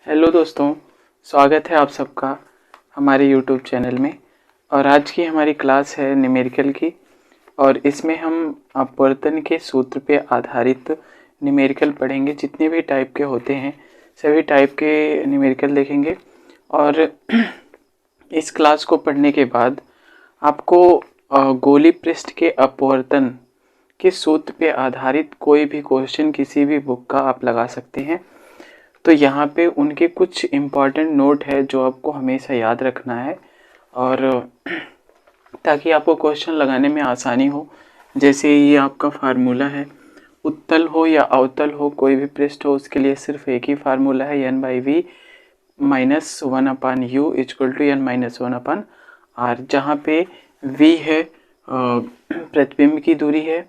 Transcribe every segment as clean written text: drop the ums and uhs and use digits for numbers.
Hello दोस्तों, स्वागत है आप सबका हमारे यूट्यूब चैनल में। और आज की हमारी क्लास है न्यूमेरिकल की, और इसमें हम अपवर्तन के सूत्र पे आधारित न्यूमेरिकल पढ़ेंगे। जितने भी टाइप के होते हैं सभी टाइप के न्यूमेरिकल देखेंगे। और इस क्लास को पढ़ने के बाद आपको गोली पृष्ठ के अपवर्तन के सूत्र पे आधारित कोई भी क्वेश्चन किसी भी बुक का आप लगा सकते हैं। तो यहाँ पे उनके कुछ इम्पॉर्टेंट नोट है जो आपको हमेशा याद रखना है, और ताकि आपको क्वेश्चन लगाने में आसानी हो। जैसे ये आपका फार्मूला है, उत्तल हो या अवतल हो कोई भी पृष्ठ हो, उसके लिए सिर्फ एक ही फार्मूला है, n/v - 1/u = n - 1/r। जहाँ पे v है प्रतिबिंब की दूरी है,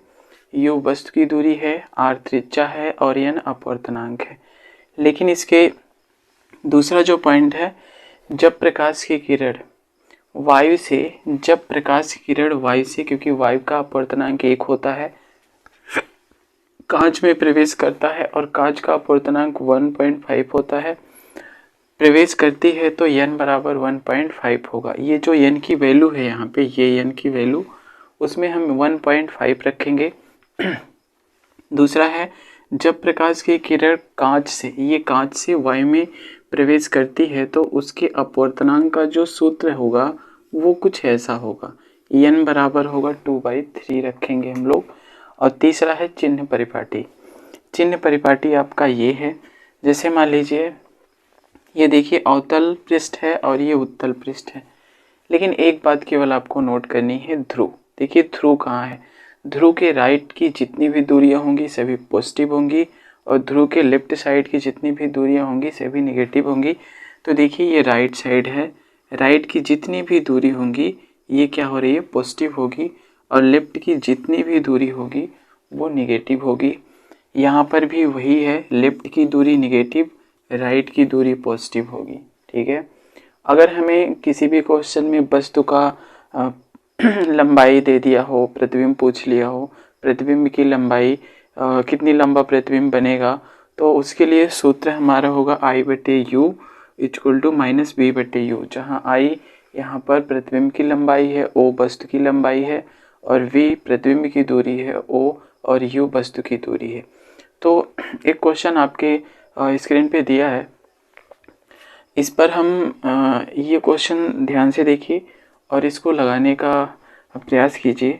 u वस्तु की दूरी है, r त्रिज्या है और n अपवर्तनांक है। लेकिन इसके दूसरा जो पॉइंट है, जब प्रकाश की किरण वायु से, क्योंकि वायु का अपवर्तनांक 1 होता है, कांच में प्रवेश करता है और कांच का अपवर्तनांक 1.5 होता है, प्रवेश करती है तो n बराबर 1.5 होगा। ये जो n की वैल्यू है यहाँ पे, ये n की वैल्यू, उसमें हम 1.5 रखेंगे। दूसरा है, जब प्रकाश की किरण कांच से वायु में प्रवेश करती है तो उसके अपवर्तनांक का जो सूत्र होगा वो कुछ ऐसा होगा, n बराबर होगा 2/3 रखेंगे हम लोग। और तीसरा है चिन्ह परिपाटी। चिन्ह परिपाटी आपका ये है, जैसे मान लीजिए ये देखिए अवतल पृष्ठ है और ये उत्तल पृष्ठ है, लेकिन एक बात केवल आपको नोट करनी है, ध्रुव। देखिए ध्रुव कहाँ है, ध्रुव के राइट की जितनी भी दूरियां होंगी सभी पॉजिटिव होंगी, और ध्रुव के लेफ्ट साइड की जितनी भी दूरियां होंगी सभी नेगेटिव होंगी। तो देखिए ये राइट साइड है, राइट की जितनी भी दूरी होंगी ये क्या हो रही है, पॉजिटिव होगी, और लेफ्ट की जितनी भी दूरी होगी वो नेगेटिव होगी। यहाँ पर भी वही है, लेफ्ट की दूरी नेगेटिव, राइट की दूरी पॉजिटिव होगी। ठीक है। अगर हमें किसी भी क्वेश्चन में वस्तु का लंबाई दे दिया हो, प्रतिबिंब पूछ लिया हो, प्रतिबिंब की लंबाई कितनी लंबा प्रतिबिंब बनेगा, तो उसके लिए सूत्र हमारा होगा I/u = -v/u, जहाँ I यहाँ पर प्रतिबिंब की लंबाई है, O वस्तु की लंबाई है, और v प्रतिबिंब की दूरी है O, और u वस्तु की दूरी है। तो एक क्वेश्चन आपके स्क्रीन पे दिया है, इस पर हम ये क्वेश्चन ध्यान से देखिए और इसको लगाने का प्रयास कीजिए।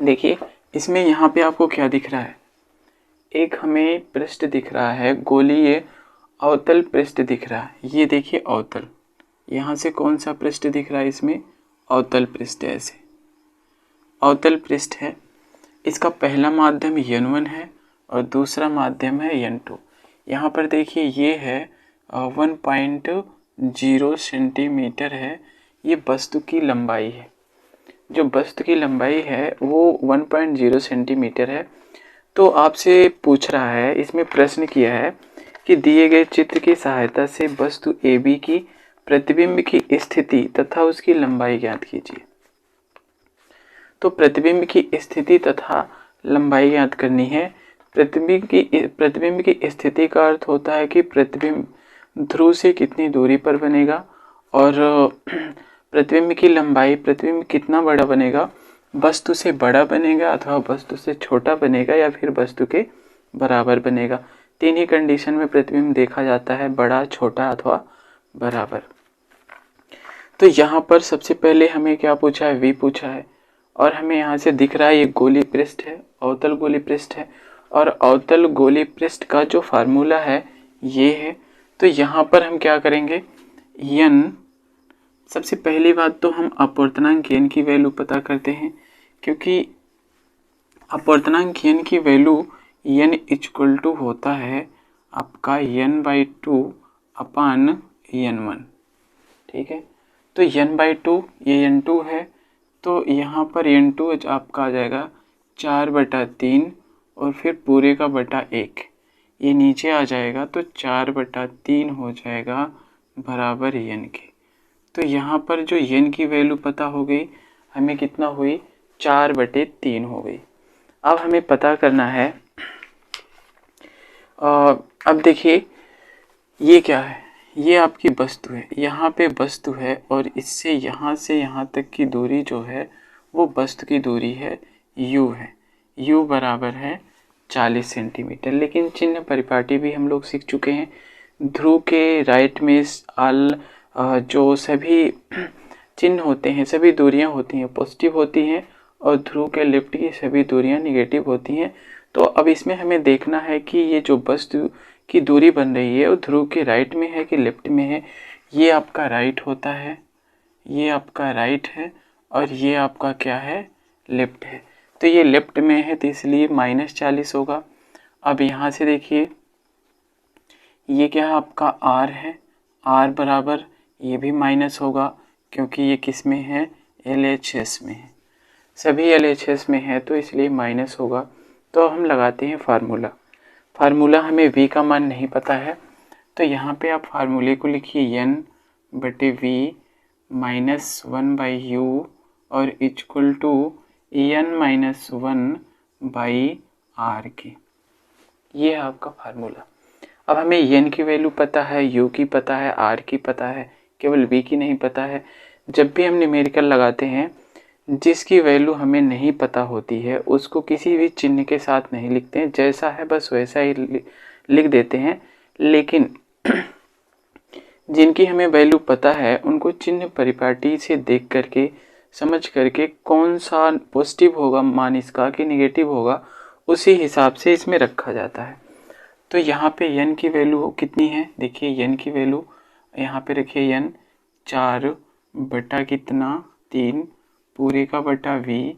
देखिए इसमें यहाँ पे आपको क्या दिख रहा है, एक हमें पृष्ठ दिख रहा है, गोलीय अवतल पृष्ठ दिख रहा है। ये देखिए अवतल, यहाँ से कौन सा पृष्ठ दिख रहा है, इसमें अवतल पृष्ठ है, ऐसे अवतल पृष्ठ है। इसका पहला माध्यम n1 है और दूसरा माध्यम है n2। यहाँ पर देखिए ये है 1.0 सेंटीमीटर है, ये वस्तु की लंबाई है। जो वस्तु की लंबाई है वो 1.0 सेंटीमीटर है। तो आपसे पूछ रहा है, इसमें प्रश्न किया है कि दिए गए चित्र की सहायता से वस्तु AB की प्रतिबिंब की स्थिति तथा उसकी लंबाई ज्ञात कीजिए। तो प्रतिबिंब की स्थिति तथा लंबाई ज्ञात करनी है। प्रतिबिंब की स्थिति का अर्थ होता है कि प्रतिबिंब ध्रुव से कितनी दूरी पर बनेगा, और प्रतिबिंब की लंबाई, प्रतिबिंब कितना बड़ा बनेगा, वस्तु से बड़ा बनेगा अथवा वस्तु से छोटा बनेगा या फिर वस्तु के बराबर बनेगा। तीन ही कंडीशन में प्रतिबिंब देखा जाता है, बड़ा, छोटा अथवा बराबर। तो यहाँ पर सबसे पहले हमें क्या पूछा है, v पूछा है, और हमें यहाँ से दिख रहा है ये गोली पृष्ठ है, अवतल गोली पृष्ठ है, और अवतल गोली पृष्ठ का जो फार्मूला है ये है। तो यहाँ पर हम क्या करेंगे, n, सबसे पहली बात तो हम अपवर्तनांक n की वैल्यू पता करते हैं, क्योंकि अपवर्तनांक n की वैल्यू n = होता है आपका n/2/n1। ठीक है। तो n/2, ये n2 है, तो यहाँ पर n2 आपका आ जाएगा 4/3 और फिर पूरे का बटा 1, ये नीचे आ जाएगा तो 4/3 हो जाएगा बराबर n के। तो यहाँ पर जो n की वैल्यू पता हो गई, हमें कितना हुई, 4/3 हो गई। अब हमें पता करना है, अब देखिए ये क्या है, ये आपकी वस्तु है, यहाँ पे वस्तु है और इससे यहाँ से यहाँ तक की दूरी जो है वो वस्तु की दूरी है u है। u बराबर है 40 सेंटीमीटर। लेकिन चिन्ह परिपाटी भी हम लोग सीख चुके हैं। ध्रुव के राइट में जो सभी चिन्ह होते हैं, सभी दूरियां होती हैं पॉजिटिव होती हैं और ध्रुव के लेफ्ट की सभी दूरियां निगेटिव होती हैं। तो अब इसमें हमें देखना है कि ये जो वस्तु की दूरी बन रही है वो ध्रुव के राइट में है कि लेफ्ट में है। ये आपका राइट होता है, ये आपका राइट है और ये आपका क्या है, लेफ्ट है। तो ये लेफ्ट में है तो इसलिए -40 होगा। अब यहाँ से देखिए ये क्या है, आपका r है, r बराबर ये भी माइनस होगा क्योंकि ये किस में है, LHS में है, सभी LHS में है तो इसलिए माइनस होगा। तो हम लगाते हैं फार्मूला हमें v का मान नहीं पता है तो यहाँ पे आप फार्मूले को लिखिए n/v -1/u और इक्वल टू n-1/r के। ये है आपका फार्मूला। अब हमें n की वैल्यू पता है, u की पता है, r की पता है, केवल v की नहीं पता है। जब भी हम न्यूमेरिकल लगाते हैं जिसकी वैल्यू हमें नहीं पता होती है उसको किसी भी चिन्ह के साथ नहीं लिखते हैं, जैसा है बस वैसा ही लिख देते हैं। लेकिन जिनकी हमें वैल्यू पता है उनको चिन्ह परिपाटी से देख करके समझ करके कौन सा पॉजिटिव होगा मान इसका कि नेगेटिव होगा उसी हिसाब से इसमें रखा जाता है। तो यहाँ पे n की वैल्यू कितनी है, देखिए n की वैल्यू यहाँ पे रखिए n 4 कितना 3 पूरे का बटा v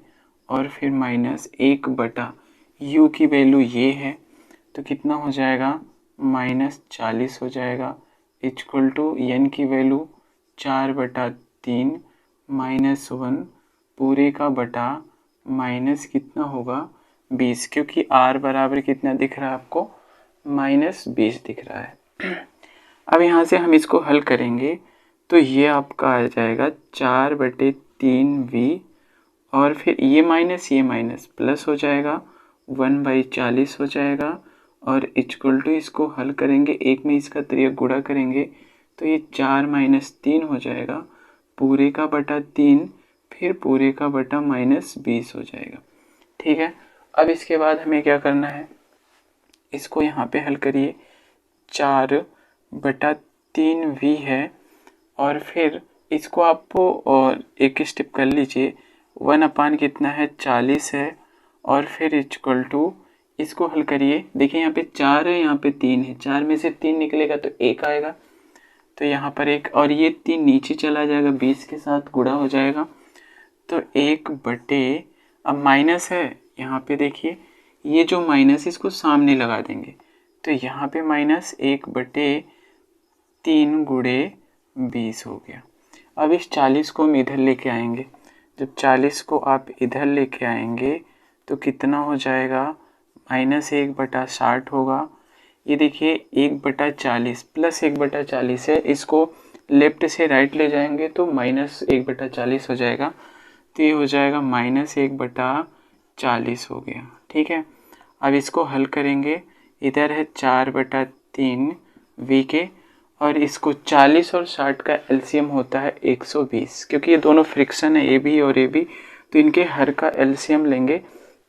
और फिर -1 u की वैल्यू ये है तो कितना हो जाएगा, -40 हो जाएगा इक्वल टू n की वैल्यू 4/3 -1 पूरे का बटा माइनस कितना होगा 20, क्योंकि r बराबर कितना दिख रहा है आपको, -20 दिख रहा है। अब यहाँ से हम इसको हल करेंगे तो ये आपका आ जाएगा 4/3v और फिर ये माइनस प्लस हो जाएगा 1/40 हो जाएगा और इक्वल टू इसको हल करेंगे, एक में इसका तिर्यक गुणा करेंगे तो ये 4 - 3 हो जाएगा पूरे का बटा 3 फिर पूरे का बटा -20 हो जाएगा। ठीक है, अब इसके बाद हमें क्या करना है, इसको यहाँ पे हल करिए 4/3v है और फिर इसको आपको और एक स्टेप कर लीजिए 1 कितना है 40 है और फिर इक्वल टू इसको हल करिए। देखिए यहाँ पे 4 है, यहाँ पे 3 है, 4 में से 3 निकलेगा तो 1 आएगा तो यहाँ पर 1 और ये 3 नीचे चला जाएगा 20 के साथ गुणा हो जाएगा तो 1/, अब माइनस है यहाँ पे देखिए ये जो माइनस इसको सामने लगा देंगे तो यहाँ पे -1/3 गुणे 20 हो गया। अब इस 40 को हम इधर लेके आएंगे, जब 40 को आप इधर लेके आएंगे तो कितना हो जाएगा, -1/60 होगा। ये देखिए 1/40 प्लस 1/40 है, इसको लेफ्ट से राइट ले जाएंगे तो -1/40 हो जाएगा तो ये हो जाएगा -1/40 हो गया। ठीक है, अब इसको हल करेंगे, इधर है 4/3 v के और इसको 40 और 60 का एलसीएम होता है 120, क्योंकि ये दोनों फ्रिक्शन है ए बी और ए बी तो इनके हर का एलसीएम लेंगे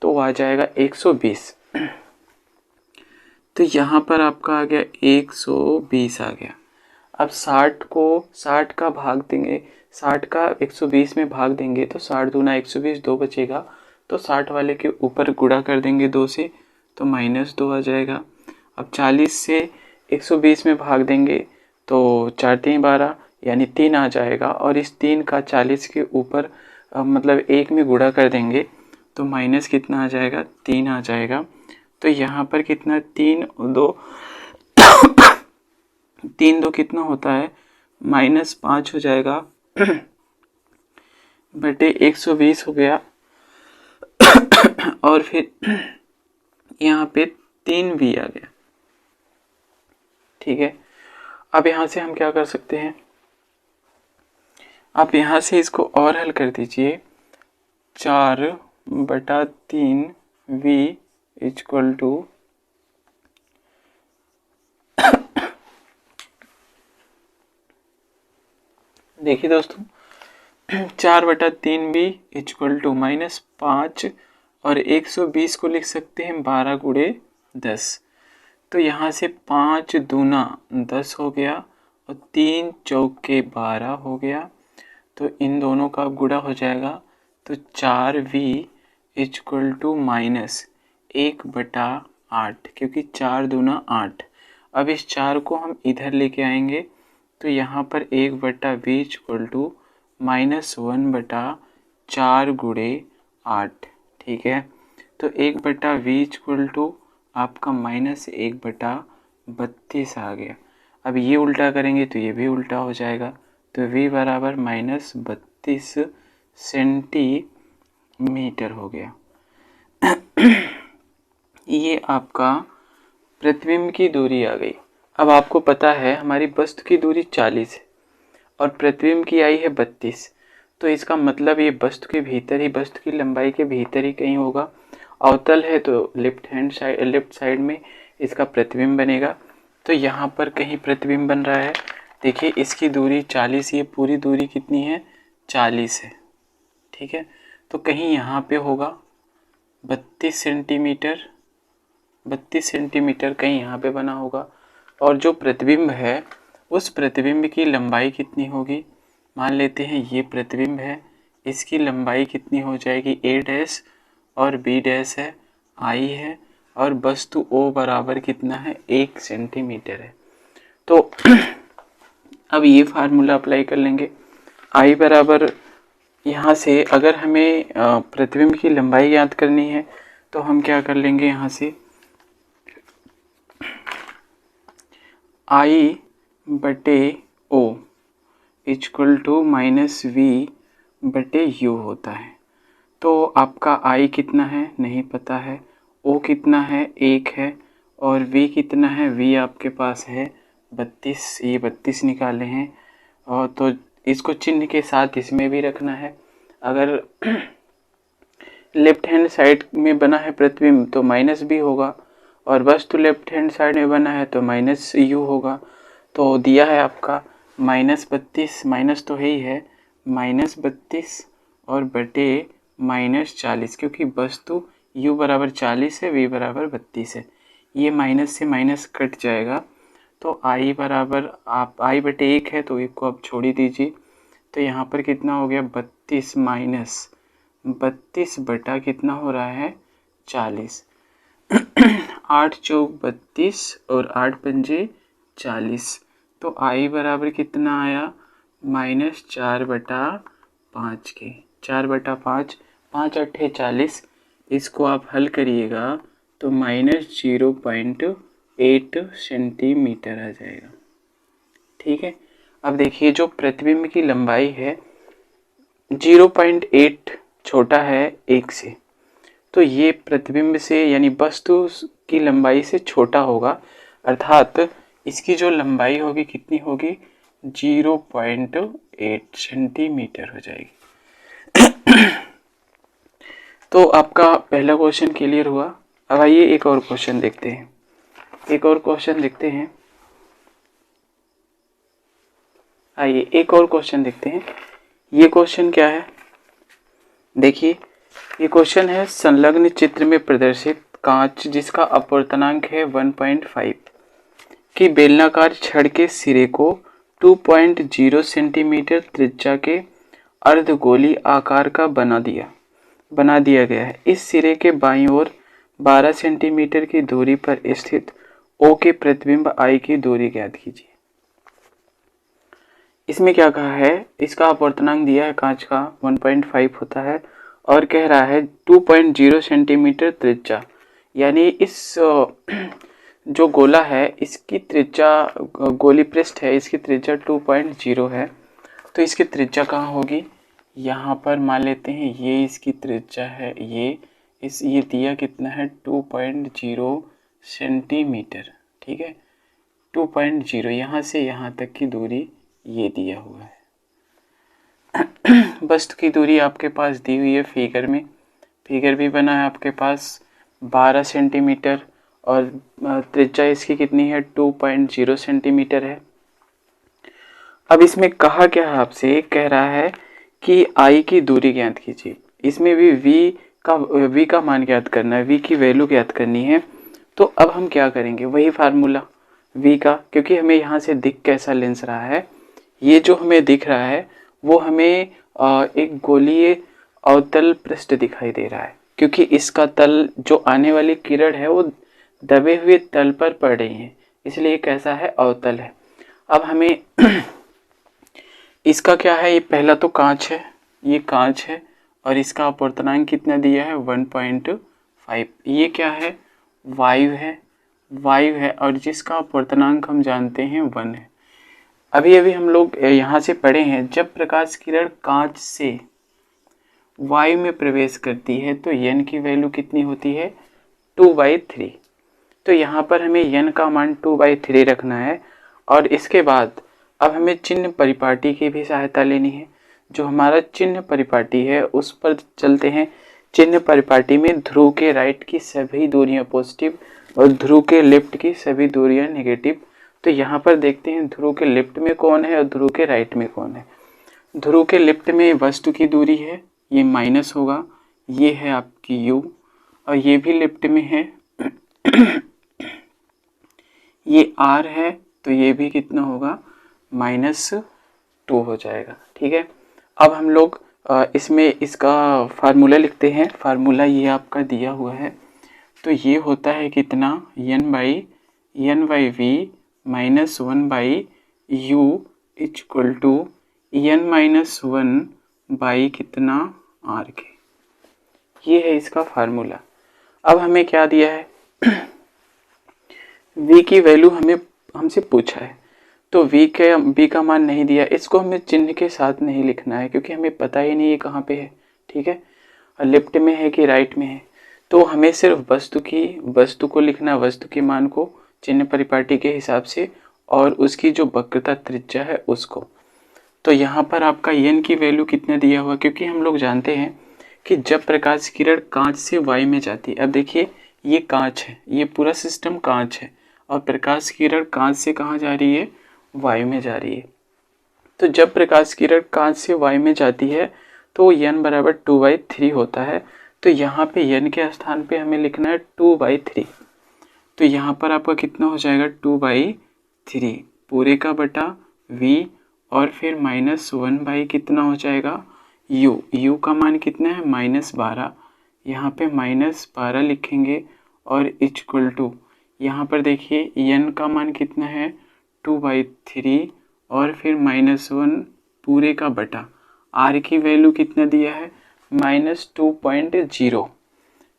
तो आ जाएगा 120। तो यहाँ पर आपका आ गया 120 आ गया। अब 60 का भाग देंगे, 60 का 120 में भाग देंगे तो 60 दूना 120 2 बचेगा तो 60 वाले के ऊपर गुणा कर देंगे 2 से तो -2 आ जाएगा। अब 40 से 120 में भाग देंगे तो 4 3 12 यानी 3 आ जाएगा और इस 3 का 40 के ऊपर मतलब 1 में गुणा कर देंगे तो माइनस कितना आ जाएगा, 3 आ जाएगा। तो यहाँ पर कितना 3 2 कितना होता है, -5 हो जाएगा बटे 120 हो गया और फिर यहाँ पे 3v आ गया। ठीक है, अब यहाँ से हम क्या कर सकते हैं, आप यहाँ से इसको और हल कर दीजिए 4/3v इक्वल टू देखिए दोस्तों, 4/3 भी इक्वल टू -5 और 120 को लिख सकते हैं 12 गुणे 10। तो यहाँ से 5 दूना 10 हो गया और 3 चौके 12 हो गया। तो इन दोनों का गुणा हो जाएगा, तो 4v इक्वल टू -1/8, क्योंकि 4 दूना 8। अब इस 4 को हम इधर लेके आएंगे, तो यहाँ पर 1/v इक्वल टू -1/4 गुणे 8। ठीक है, तो 1/v इक्वल टू आपका -1/32 आ गया। अब ये उल्टा करेंगे तो ये भी उल्टा हो जाएगा, तो v बराबर -32 सेंटीमीटर हो गया। ये आपका प्रतिबिंब की दूरी आ गई। अब आपको पता है हमारी वस्तु की दूरी 40 है और प्रतिबिंब की आई है 32, तो इसका मतलब ये वस्तु के भीतर ही, वस्तु की लंबाई के भीतर ही कहीं होगा। अवतल है तो लेफ्ट साइड में इसका प्रतिबिंब बनेगा, तो यहाँ पर कहीं प्रतिबिंब बन रहा है। देखिए इसकी दूरी 40, ये पूरी दूरी कितनी है, 40 है। ठीक है, तो कहीं यहाँ पे होगा 32 सेंटीमीटर कहीं यहाँ पे बना होगा। और जो प्रतिबिंब है उस प्रतिबिंब की लंबाई कितनी होगी, मान लेते हैं ये प्रतिबिंब है, इसकी लंबाई कितनी हो जाएगी, a' और b' है, I है, और वस्तु O बराबर कितना है, 1 सेंटीमीटर है। तो अब ये फार्मूला अप्लाई कर लेंगे। I बराबर, यहाँ से अगर हमें प्रतिबिंब की लंबाई याद करनी है तो हम क्या कर लेंगे, यहाँ से I/O इक्वल टू -v/u होता है। तो आपका I कितना है नहीं पता है, O कितना है 1 है, और V कितना है, V आपके पास है 32, ये 32 निकाले हैं। और तो इसको चिन्ह के साथ इसमें भी रखना है। अगर लेफ्ट हैंड साइड में बना है प्रतिबिंब तो -b होगा, और वस्तु लेफ्ट हैंड साइड में बना है तो -u होगा। तो दिया है आपका -32, माइनस तो है ही है, -32 और बटे -40, क्योंकि वस्तु u बराबर 40 है, v बराबर 32 है। ये माइनस से माइनस कट जाएगा, तो I बराबर, आप I/1 है तो 1 को आप छोड़ ही दीजिए। तो यहाँ पर कितना हो गया, 32 माइनस 32 बटा कितना हो रहा है, 40। 8 चौक 32 और 8 पंजे 40। तो I बराबर कितना आया, -4/5 के, 4/5, 5 अट्ठे 40। इसको आप हल करिएगा तो -0.8 सेंटीमीटर आ जाएगा। ठीक है, अब देखिए जो प्रतिबिंब की लंबाई है 0.8 छोटा है 1 से, तो ये प्रतिबिंब से यानी वस्तु की लंबाई से छोटा होगा, अर्थात इसकी जो लंबाई होगी कितनी होगी, 0.8 सेंटीमीटर हो जाएगी। तो आपका पहला क्वेश्चन क्लियर हुआ। अब आइए एक और क्वेश्चन देखते हैं, आइए एक और क्वेश्चन देखते हैं। ये क्वेश्चन क्या है, देखिए ये क्वेश्चन है, संलग्न चित्र में प्रदर्शित कांच जिसका अपवर्तनांक है 1.5 की बेलनाकार छड़ के सिरे को 2.0 सेंटीमीटर त्रिज्या के अर्धगोली आकार का बना दिया गया है। इस सिरे के बाईं ओर 12 सेंटीमीटर की दूरी पर स्थित O के प्रतिबिंब I की दूरी ज्ञात कीजिए। इसमें क्या कहा है, इसका अपवर्तनांक दिया है कांच का 1.5 होता है और कह रहा है 2.0 सेंटीमीटर त्रिज्या, यानी इस जो गोला है इसकी त्रिज्या, गोली पृष्ठ है इसकी त्रिज्या 2.0 है। तो इसकी त्रिज्या कहाँ होगी, यहाँ पर मान लेते हैं ये इसकी त्रिज्या है, ये दिया कितना है 2.0 सेंटीमीटर। ठीक है, 2.0 यहाँ से यहाँ तक की दूरी ये दिया हुआ है। वस्तु की दूरी आपके पास दी हुई है फिगर में, फिगर भी बना है आपके पास 12 सेंटीमीटर और त्रिज्या इसकी कितनी है 2.0 सेंटीमीटर है। अब इसमें कहा क्या है आपसे, कह रहा है कि आई की दूरी ज्ञात कीजिए। इसमें भी v का मान ज्ञात करना है, v की वैल्यू ज्ञात करनी है। तो अब हम क्या करेंगे, वही फार्मूला v का, क्योंकि हमें यहाँ से दिख कैसा लेंस रहा है, ये जो हमें दिख रहा है वो हमें एक गोलीय अवतल पृष्ठ दिखाई दे रहा है, क्योंकि इसका तल जो आने वाली किरण है वो दबे हुए तल पर पड़ रही है, इसलिए कैसा है, अवतल है। अब हमें इसका क्या है, ये पहला तो कांच है, ये कांच है और इसका अपवर्तनांक कितना दिया है 1.5। ये क्या है, वायु है और जिसका अपवर्तनांक हम जानते हैं 1 है। अभी हम लोग यहाँ से पढ़े हैं, जब प्रकाश किरण कांच से वायु में प्रवेश करती है तो n की वैल्यू कितनी होती है, 2/3। तो यहाँ पर हमें n का मान 2/3 रखना है। और इसके बाद अब हमें चिन्ह परिपाटी की भी सहायता लेनी है। जो हमारा चिन्ह परिपाटी है उस पर चलते हैं। चिन्ह परिपाटी में ध्रुव के राइट की सभी दूरियां पॉजिटिव और ध्रुव के लेफ्ट की सभी दूरियां नेगेटिव। तो यहाँ पर देखते हैं ध्रुव के लेफ्ट में कौन है और ध्रुव के राइट में कौन है। ध्रुव के लेफ्ट में वस्तु की दूरी है, ये माइनस होगा, ये है आपकी u, और ये भी लेफ्ट में है ये r है, तो ये भी कितना होगा, -2 हो जाएगा। ठीक है, अब हम लोग इसमें इसका फार्मूला लिखते हैं। फार्मूला ये आपका दिया हुआ है, तो ये होता है कितना, n/v - 1/u equal to n-1 कितना r के। ये है इसका फार्मूला। अब हमें क्या दिया है v की वैल्यू हमसे पूछा है, तो v का मान नहीं दिया, इसको हमें चिन्ह के साथ नहीं लिखना है क्योंकि हमें पता ही नहीं है कहाँ पे है। ठीक है, और लेफ्ट में है कि राइट में है, तो हमें सिर्फ वस्तु को लिखना, वस्तु के मान को चिन्ह परिपाटी के हिसाब से और उसकी जो वक्रता त्रिज्या है उसको। तो यहाँ पर आपका n की वैल्यू कितना दिया हुआ, क्योंकि हम लोग जानते हैं कि जब प्रकाश किरण कांच से वायु में जाती है, अब देखिए ये कांच है, ये पूरा सिस्टम कांच है और प्रकाश किरण कांच से कहाँ जा रही है, वायु में जा रही है। तो जब प्रकाश किरण कांच से वायु में जाती है तो n बराबर 2/3 होता है। तो यहाँ पे n के स्थान पे हमें लिखना है 2/3। तो यहाँ पर आपका कितना हो जाएगा, 2/3 पूरे का बटा v और फिर -1 कितना हो जाएगा, u का मान कितना है, -12। यहाँ पे -12 लिखेंगे और इक्वल टू, यहाँ पर देखिए n का मान कितना है 2/3 और फिर -1 पूरे का बटा r की वैल्यू कितना दिया है, -2.0,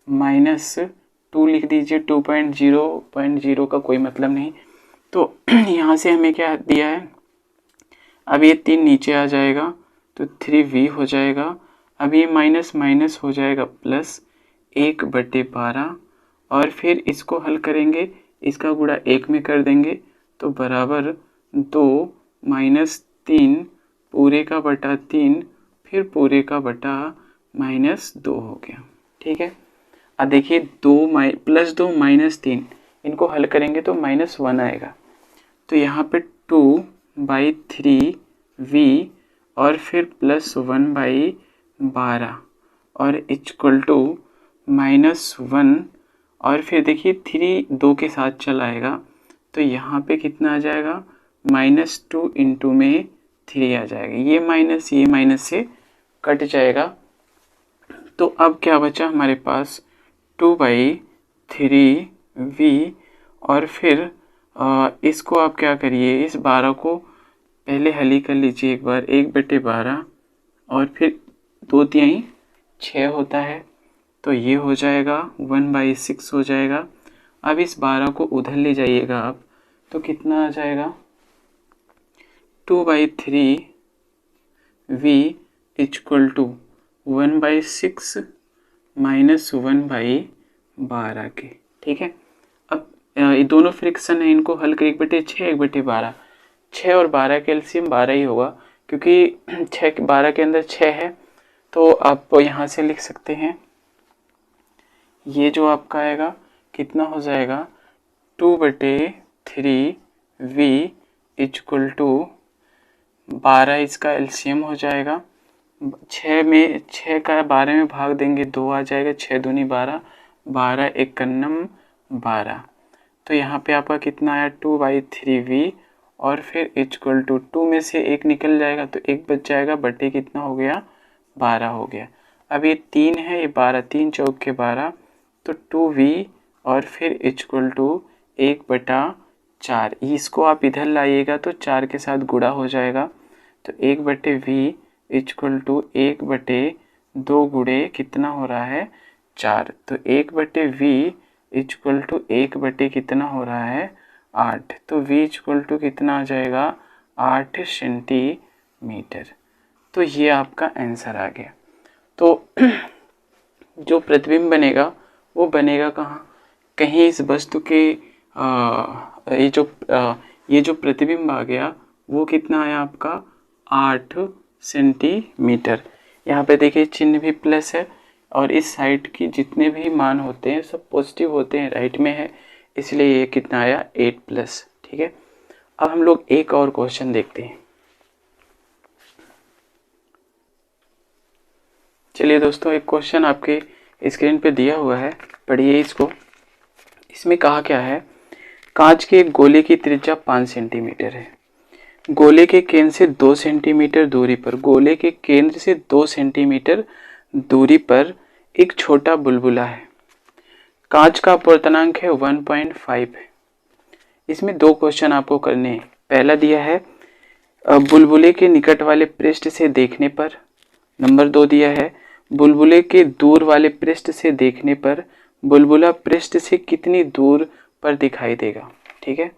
-2 लिख दीजिए, 2.0 का कोई मतलब नहीं। तो यहाँ से हमें क्या दिया है, अब ये 3 नीचे आ जाएगा तो 3v हो जाएगा। अब ये माइनस माइनस हो जाएगा प्लस 1/12 और फिर इसको हल करेंगे, इसका गुणा 1 में कर देंगे तो बराबर 2 - 3 पूरे का बटा 3 फिर पूरे का बटा -2 हो गया। ठीक है, अब देखिए +2 - 3 इनको हल करेंगे तो -1 आएगा। तो यहाँ पे 2/3v और फिर +1/12 और इक्वल टू -1 और फिर देखिए 3 2 के साथ चला आएगा तो यहाँ पे कितना आ जाएगा, -2 इंटू में 3 आ जाएगा। ये माइनस से कट जाएगा। तो अब क्या बचा हमारे पास, 2/3v और फिर इसको आप क्या करिए, इस 12 को पहले हल ही कर लीजिए एक बार, 1/12 और फिर 2×3 6 होता है तो ये हो जाएगा 1/6 हो जाएगा। अब इस 12 को उधर ले जाइएगा आप तो कितना आ जाएगा, 2/3v इक्वल टू 1/6 -1/12 के। ठीक है, अब ये दोनों फ्रिक्शन है, इनको हल कर 1/6 1/12, 6 और 12 के एलसीएम 12 ही होगा क्योंकि 6 12 के अंदर 6 है। तो आप यहाँ से लिख सकते हैं, ये जो आपका आएगा कितना हो जाएगा, 2/3v इक्वल टू 12 इसका एलसीएम हो जाएगा। 6 का 12 में भाग देंगे 2 आ जाएगा, 6 दूनी 12, 12 एक नम 12। तो यहाँ पे आपका कितना आया 2/3v और फिर इक्वल टू 2 में से 1 निकल जाएगा तो 1 बच जाएगा, बटे कितना हो गया 12 हो गया। अब ये 3 है, ये 12, 3 चौक के 12, तो 2v और फिर इक्वल टू 1/4। इसको आप इधर लाइएगा तो 4 के साथ गुणा हो जाएगा, तो 1/v इक्वल टू 1/2 गुणे कितना हो रहा है 4, तो 1/v इक्वल टू 1 कितना हो रहा है 8, तो v इक्वल टू कितना आ जाएगा 8 सेंटीमीटर। तो ये आपका आंसर आ गया। तो जो प्रतिबिंब बनेगा वो बनेगा कहाँ, कहीं इस वस्तु के ये जो प्रतिबिंब आ गया वो कितना आया आपका 8 सेंटीमीटर। यहाँ पे देखिए चिन्ह भी प्लस है और इस साइड की जितने भी मान होते हैं सब पॉजिटिव होते हैं, राइट में है, इसलिए ये कितना आया 8+। ठीक है, अब हम लोग एक और क्वेश्चन देखते हैं। चलिए दोस्तों, एक क्वेश्चन आपके स्क्रीन पे दिया हुआ है, पढ़िए इसको। इसमें कहा क्या है, कांच के एक गोले की त्रिज्या 5 सेंटीमीटर है। गोले के केंद्र से 2 सेंटीमीटर दूरी पर, गोले के केंद्र से 2 सेंटीमीटर दूरी पर एक छोटा बुलबुला है। कांच का अपवर्तनांक है 1.5 है। इसमें 2 क्वेश्चन आपको करने हैं। पहला दिया है बुलबुले के निकट वाले पृष्ठ से देखने पर। नंबर 2 दिया है बुलबुले के दूर वाले पृष्ठ से देखने पर बुलबुला पृष्ठ से कितनी दूर पर दिखाई देगा। ठीक है,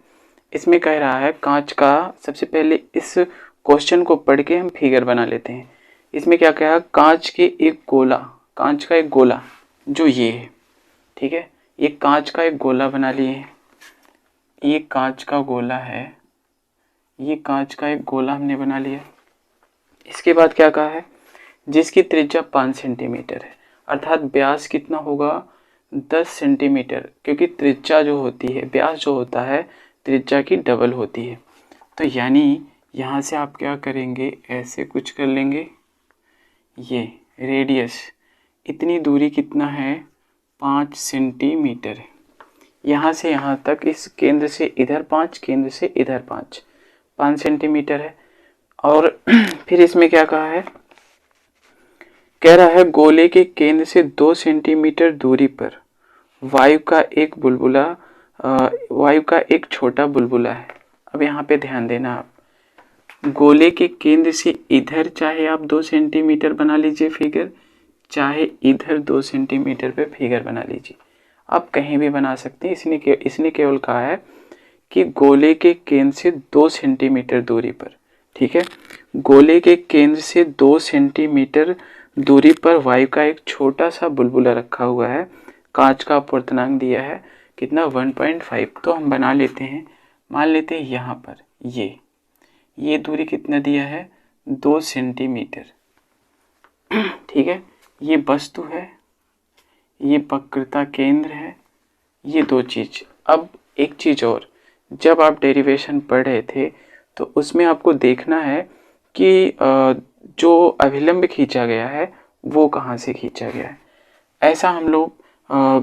इसमें कह रहा है कांच का, सबसे पहले इस क्वेश्चन को पढ़ के हम फिगर बना लेते हैं। इसमें क्या कहा, कांच के एक गोला, कांच का एक गोला जो ये है, ठीक है, ये कांच का एक गोला बना लिए हैं। ये कांच का गोला है, ये कांच का एक गोला हमने बना लिया। इसके बाद क्या कहा है, जिसकी त्रिज्या 5 सेंटीमीटर है, अर्थात व्यास कितना होगा 10 सेंटीमीटर, क्योंकि त्रिज्या जो होती है, व्यास जो होता है त्रिज्या की डबल होती है। तो यानी यहाँ से आप क्या करेंगे, ऐसे कुछ कर लेंगे, ये रेडियस, इतनी दूरी कितना है 5 सेंटीमीटर है। यहाँ से यहाँ तक, इस केंद्र से इधर 5, केंद्र से इधर 5 सेंटीमीटर है। और फिर इसमें क्या कहा है, कह रहा है गोले के केंद्र से 2 सेंटीमीटर दूरी पर वायु का एक छोटा बुलबुला है। अब यहाँ पे ध्यान देना आप, गोले के केंद्र से इधर चाहे आप 2 सेंटीमीटर बना लीजिए फिगर, चाहे इधर 2 सेंटीमीटर पे फिगर बना लीजिए, आप कहीं भी बना सकते हैं। इसने केवल कहा है कि गोले के केंद्र से 2 सेंटीमीटर दूरी पर, ठीक है, गोले के केंद्र से 2 सेंटीमीटर दूरी पर वायु का एक छोटा सा बुलबुला रखा हुआ है। कांच का अपवर्तनांक दिया है कितना 1.5। तो हम बना लेते हैं, मान लेते हैं यहाँ पर ये दूरी कितना दिया है 2 सेंटीमीटर। ठीक है, ये वस्तु है, ये वक्रता केंद्र है, ये 2 चीज। अब एक चीज और, जब आप डेरिवेशन पढ़ रहे थे तो उसमें आपको देखना है कि जो अभिलंब खींचा गया है वो कहाँ से खींचा गया है। ऐसा हम लोग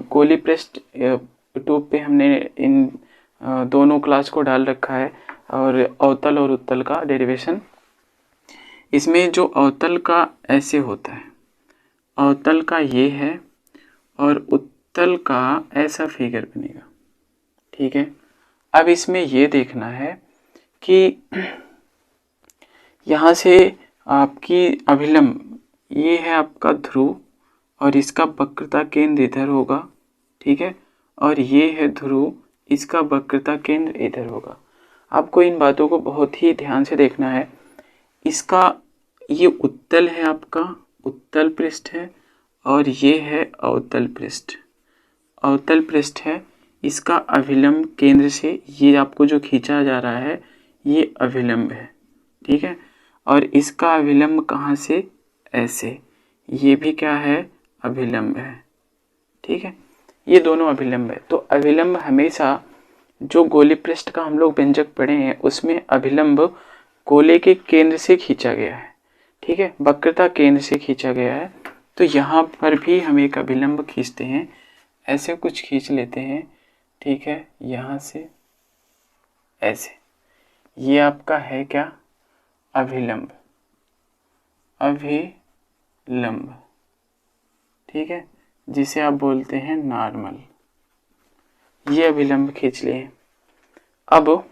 गोली पृष्ठ यूट्यूब पे हमने इन दोनों क्लास को डाल रखा है, और अवतल और उत्तल का डेरिवेशन। इसमें जो अवतल का ऐसे होता है, अवतल का ये है और उत्तल का ऐसा फिगर बनेगा। ठीक है, अब इसमें ये देखना है कि यहाँ से आपकी अभिलंब, ये है आपका ध्रुव और इसका वक्रता केंद्र इधर होगा, ठीक है, और ये है ध्रुव, इसका वक्रता केंद्र इधर होगा। आपको इन बातों को बहुत ही ध्यान से देखना है। इसका ये उत्तल है, आपका उत्तल पृष्ठ है, और ये है अवतल पृष्ठ, अवतल पृष्ठ है। इसका अभिलंब केंद्र से ये आपको जो खींचा जा रहा है ये अभिलंब है, ठीक है, और इसका अभिलंब कहाँ से, ऐसे, ये भी क्या है अभिलंब है। ठीक है, ये दोनों अभिलंब है। तो अभिलंब हमेशा, जो गोली पृष्ठ का हम लोग व्यंजक पढ़े हैं उसमें अभिलंब गोले के केंद्र से खींचा गया है, ठीक है, वक्रता केंद्र से खींचा गया है। तो यहाँ पर भी हम एक अभिलंब खींचते हैं, ऐसे कुछ खींच लेते हैं, ठीक है, यहाँ से ऐसे, ये आपका है क्या, अभिलंब, अभिलंब, ठीक है, जिसे आप बोलते हैं नॉर्मल। ये अभिलंब खींच लिए। अब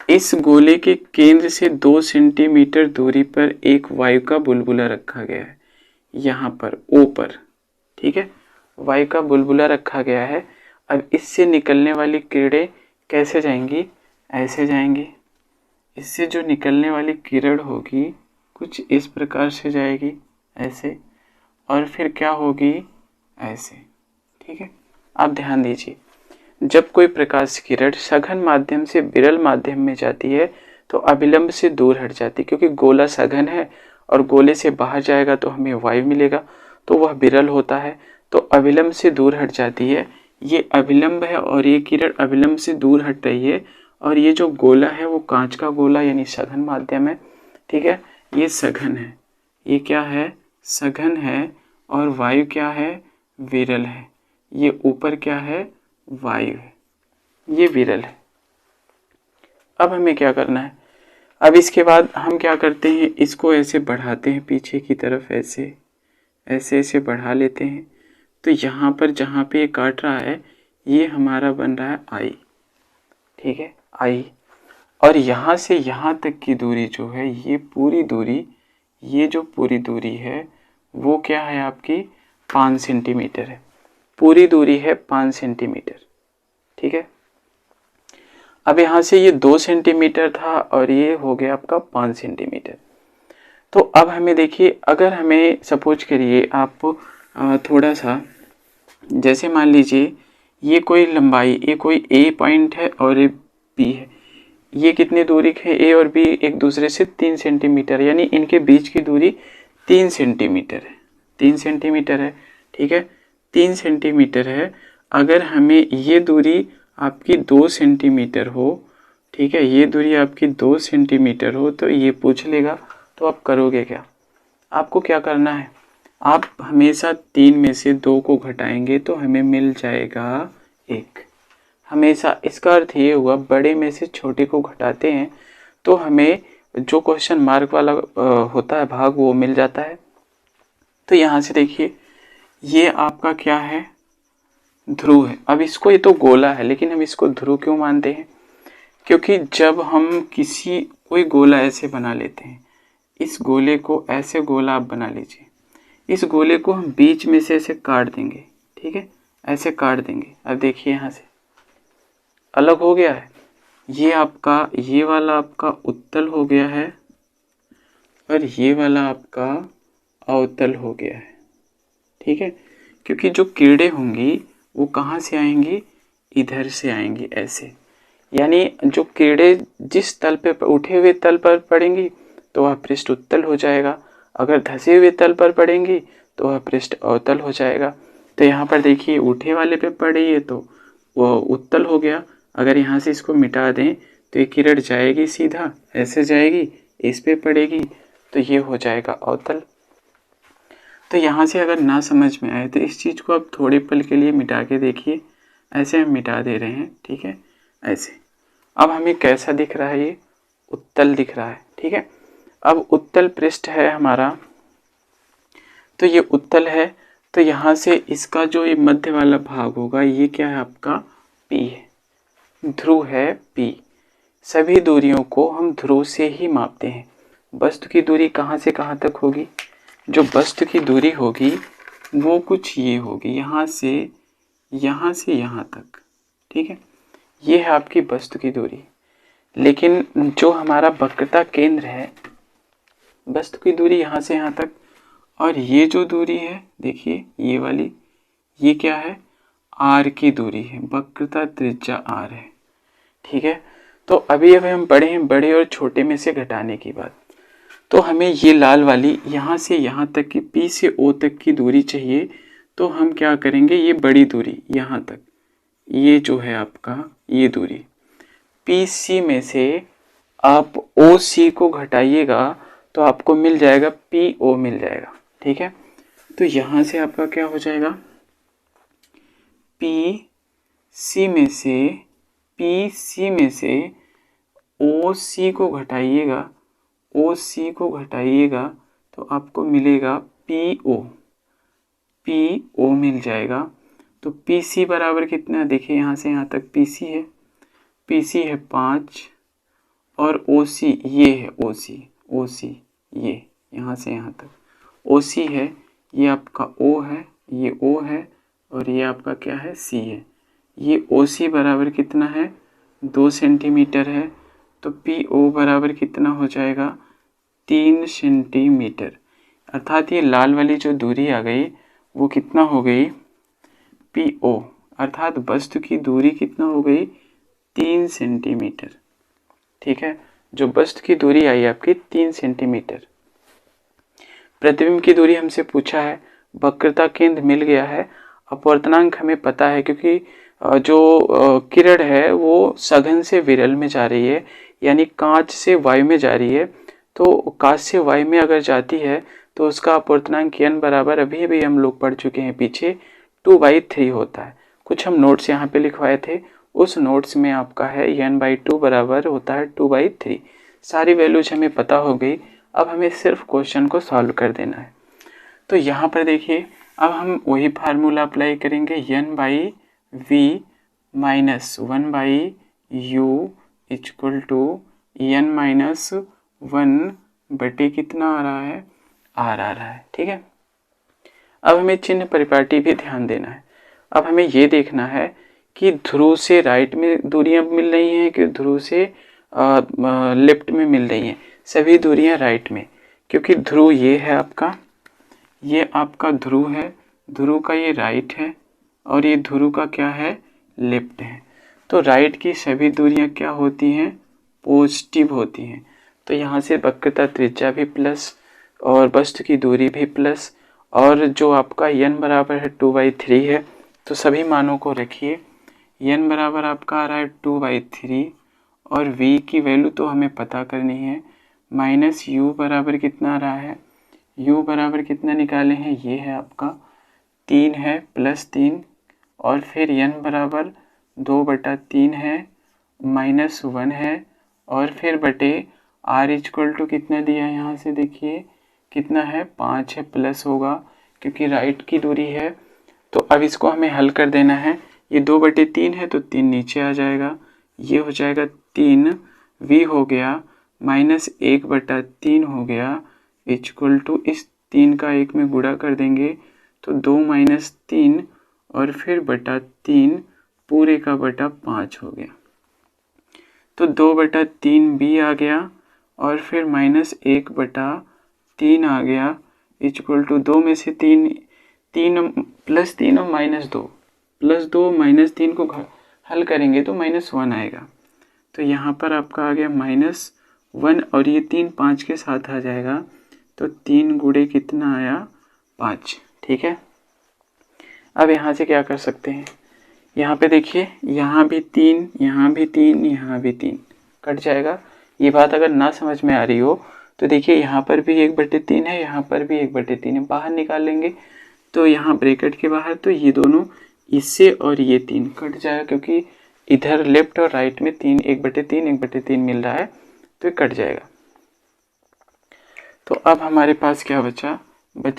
इस गोले के केंद्र से 2 सेंटीमीटर दूरी पर एक वायु का बुलबुला रखा गया है, यहाँ पर ओ पर, ठीक है, वायु का बुलबुला रखा गया है। अब इससे निकलने वाली किरणें कैसे जाएंगी, ऐसे जाएंगी। इससे जो निकलने वाली किरण होगी कुछ इस प्रकार से जाएगी, ऐसे, और फिर क्या होगी, ऐसे, ठीक है। आप ध्यान दीजिए, जब कोई प्रकाश किरण सघन माध्यम से विरल माध्यम में जाती है तो अभिलंब से दूर हट जाती है, क्योंकि गोला सघन है और गोले से बाहर जाएगा तो हमें वायु मिलेगा, तो वह विरल होता है, तो अभिलंब से दूर हट जाती है। ये अभिलंब है और ये किरण अभिलंब से दूर हट रही है, और ये जो गोला है वो कांच का गोला यानी सघन माध्यम है, ठीक है, ये सघन है, ये क्या है, सघन है, और वायु क्या है, विरल है। ये ऊपर क्या है, वायु है, ये विरल है। अब हमें क्या करना है, अब इसके बाद हम क्या करते हैं, इसको ऐसे बढ़ाते हैं पीछे की तरफ, ऐसे ऐसे ऐसे बढ़ा लेते हैं। तो यहाँ पर जहाँ पे ये काट रहा है ये हमारा बन रहा है आई, ठीक है, आई। और यहाँ से यहाँ तक की दूरी जो है, ये पूरी दूरी, ये जो पूरी दूरी है वो क्या है आपकी, 5 सेंटीमीटर है। पूरी दूरी है 5 सेंटीमीटर, ठीक है। अब यहाँ से ये 2 सेंटीमीटर था और ये हो गया आपका 5 सेंटीमीटर। तो अब हमें देखिए, अगर हमें सपोज करिए आप थोड़ा सा, जैसे मान लीजिए ये कोई लंबाई, ये कोई ए पॉइंट है और ये बी है, ये कितनी दूरी है, ए और बी एक दूसरे से 3 सेंटीमीटर, यानी इनके बीच की दूरी 3 सेंटीमीटर है, 3 सेंटीमीटर है, ठीक है, 3 सेंटीमीटर है। अगर हमें ये दूरी आपकी 2 सेंटीमीटर हो, ठीक है, ये दूरी आपकी 2 सेंटीमीटर हो, तो ये पूछ लेगा, तो आप करोगे क्या, आपको क्या करना है, आप हमेशा 3 में से 2 को घटाएंगे तो हमें मिल जाएगा 1। हमेशा, इसका अर्थ ये हुआ बड़े में से छोटे को घटाते हैं तो हमें जो क्वेश्चन मार्क वाला होता है भाग वो मिल जाता है। तो यहाँ से देखिए, ये आपका क्या है, ध्रुव है। अब इसको, ये तो गोला है लेकिन हम इसको ध्रुव क्यों मानते हैं, क्योंकि जब हम कोई गोला ऐसे बना लेते हैं, इस गोले को ऐसे गोला आप बना लीजिए, इस गोले को हम बीच में से ऐसे काट देंगे, ठीक है, ऐसे काट देंगे। अब देखिए यहाँ से अलग हो गया है, ये आपका, ये वाला आपका उत्तल हो गया है और ये वाला आपका अवतल हो गया है, ठीक है, क्योंकि जो किरणें होंगी वो कहाँ से आएंगी, इधर से आएंगी, ऐसे, यानी जो किरणें जिस तल पे, उठे हुए तल पर पड़ेंगी तो वह पृष्ठ उत्तल हो जाएगा, अगर धंसे हुए तल पर पड़ेंगी तो वह पृष्ठ अवतल हो जाएगा। तो यहाँ पर देखिए उठे वाले पे पड़ रही है तो वह उत्तल हो गया। अगर यहाँ से इसको मिटा दें तो ये किरण जाएगी सीधा, ऐसे जाएगी, इस पे पड़ेगी तो ये हो जाएगा अवतल। तो यहाँ से अगर ना समझ में आए तो इस चीज़ को आप थोड़े पल के लिए मिटा के देखिए, ऐसे हम मिटा दे रहे हैं, ठीक है, ऐसे। अब हमें कैसा दिख रहा है, ये उत्तल दिख रहा है, ठीक है। अब उत्तल पृष्ठ है हमारा, तो ये उत्तल है, तो यहाँ से इसका जो ये मध्य वाला भाग होगा ये क्या है आपका, P है, ध्रुव है P। सभी दूरियों को हम ध्रुव से ही मापते हैं। वस्तु की दूरी कहाँ से कहाँ तक होगी, जो वस्तु की दूरी होगी वो कुछ ये होगी, यहाँ से यहाँ तक, ठीक है, ये है आपकी वस्तु की दूरी। लेकिन जो हमारा वक्रता केंद्र है, वस्तु की दूरी यहाँ से यहाँ तक, और ये जो दूरी है देखिए ये वाली, ये क्या है, r की दूरी है, वक्रता त्रिज्या r है, ठीक है। तो अभी हम पढ़े हैं बड़े और छोटे में से घटाने की बात, तो हमें ये लाल वाली यहाँ से यहाँ तक की P से O तक की दूरी चाहिए। तो हम क्या करेंगे, ये बड़ी दूरी यहाँ तक, ये जो है आपका ये दूरी PC में से आप ओ सी को घटाइएगा तो आपको मिल जाएगा पी ओ मिल जाएगा। ठीक है, तो यहाँ से आपका क्या हो जाएगा, पी सी में से ओ सी को घटाइएगा तो आपको मिलेगा पी ओ मिल जाएगा। तो पी सी बराबर कितना है, देखिए यहाँ से यहाँ तक पी सी है 5 और ओ सी ये है, ओ सी ये यहाँ से यहाँ तक ओ सी है, ये आपका ओ है, ये ओ है और ये आपका क्या है, सी है। ये ओ सी बराबर कितना है, 2 सेंटीमीटर है, तो पी ओ बराबर कितना हो जाएगा, 3 सेंटीमीटर। अर्थात ये लाल वाली जो दूरी आ गई वो कितना हो गई, पी ओ, अर्थात वस्तु की दूरी कितना हो गई, 3 सेंटीमीटर। ठीक है, जो वस्तु की दूरी आई आपकी 3 सेंटीमीटर। प्रतिबिंब की दूरी हमसे पूछा है, वक्रता केंद्र मिल गया है, अपवर्तनांक हमें पता है क्योंकि जो किरण है वो सघन से विरल में जा रही है, यानी कांच से वायु में जा रही है। तो कांच से वायु में अगर जाती है तो उसका अपवर्तनांक n बराबर अभी हम लोग पढ़ चुके हैं पीछे 2/3 होता है। कुछ हम नोट्स यहाँ पे लिखवाए थे, उस नोट्स में आपका है n/2 बराबर होता है 2/3। सारी वैल्यूज हमें पता हो गई, अब हमें सिर्फ क्वेश्चन को सॉल्व कर देना है। तो यहाँ पर देखिए, अब हम वही फार्मूला अप्लाई करेंगे, n/v minus 1/u equal to n-1 बटे कितना आ रहा है, r आ रहा है। ठीक है, अब हमें चिन्ह परिपाटी भी ध्यान देना है। अब हमें ये देखना है कि ध्रुव से राइट में दूरियां मिल रही हैं कि ध्रुव से लेफ्ट में मिल रही हैं। सभी दूरियां राइट में, क्योंकि ध्रुव ये है आपका, ये आपका ध्रुव है, ध्रुव का ये राइट है और ये ध्रुव का क्या है, लेफ्ट है। तो राइट की सभी दूरियां क्या होती हैं, पॉजिटिव होती हैं। तो यहाँ से वक्रता त्रिज्या भी प्लस और वस्तु की दूरी भी प्लस, और जो आपका n बराबर है 2/3 है, तो सभी मानों को रखिए। n बराबर आपका आ रहा है 2/3 और v की वैल्यू तो हमें पता करनी है, माइनस u बराबर कितना आ रहा है, u बराबर कितना निकाले हैं, ये है आपका 3 है प्लस 3 और फिर n बराबर 2/3 है माइनस 1 है और फिर बटे r इक्वल टू कितना दिया है, यहाँ से देखिए कितना है, 5 है, प्लस होगा क्योंकि राइट की दूरी है। तो अब इसको हमें हल कर देना है, ये 2/3 है तो 3 नीचे आ जाएगा, ये हो जाएगा 3v हो गया माइनस 1/3 हो गया इक्वल टू इस 3 का 1 में गुणा कर देंगे तो 2 माइनस 3 और फिर बटा 3 पूरे का बटा 5 हो गया। तो 2/3 b आ गया और फिर माइनस 1/3 आ गया इक्वल टू 2 में से 3 प्लस 3 और माइनस 2 प्लस 2 माइनस 3 को हल करेंगे तो -1 आएगा। तो यहाँ पर आपका आ गया -1 और ये 3 5 के साथ आ जाएगा, तो 3 गुणे कितना आया, 5। ठीक है, अब यहाँ से क्या कर सकते हैं, यहाँ पे देखिए, यहाँ भी 3, यहाँ भी 3, यहाँ भी 3 कट जाएगा। ये बात अगर ना समझ में आ रही हो तो देखिए, यहाँ पर भी 1/3 है, यहाँ पर भी 1/3 है, बाहर निकाल लेंगे तो यहाँ ब्रैकेट के बाहर, तो ये दोनों इससे और ये 3 कट जाएगा क्योंकि इधर लेफ्ट और राइट में 3 1/3 मिल रहा है, तो ये कट जाएगा। तो अब हमारे पास क्या बचा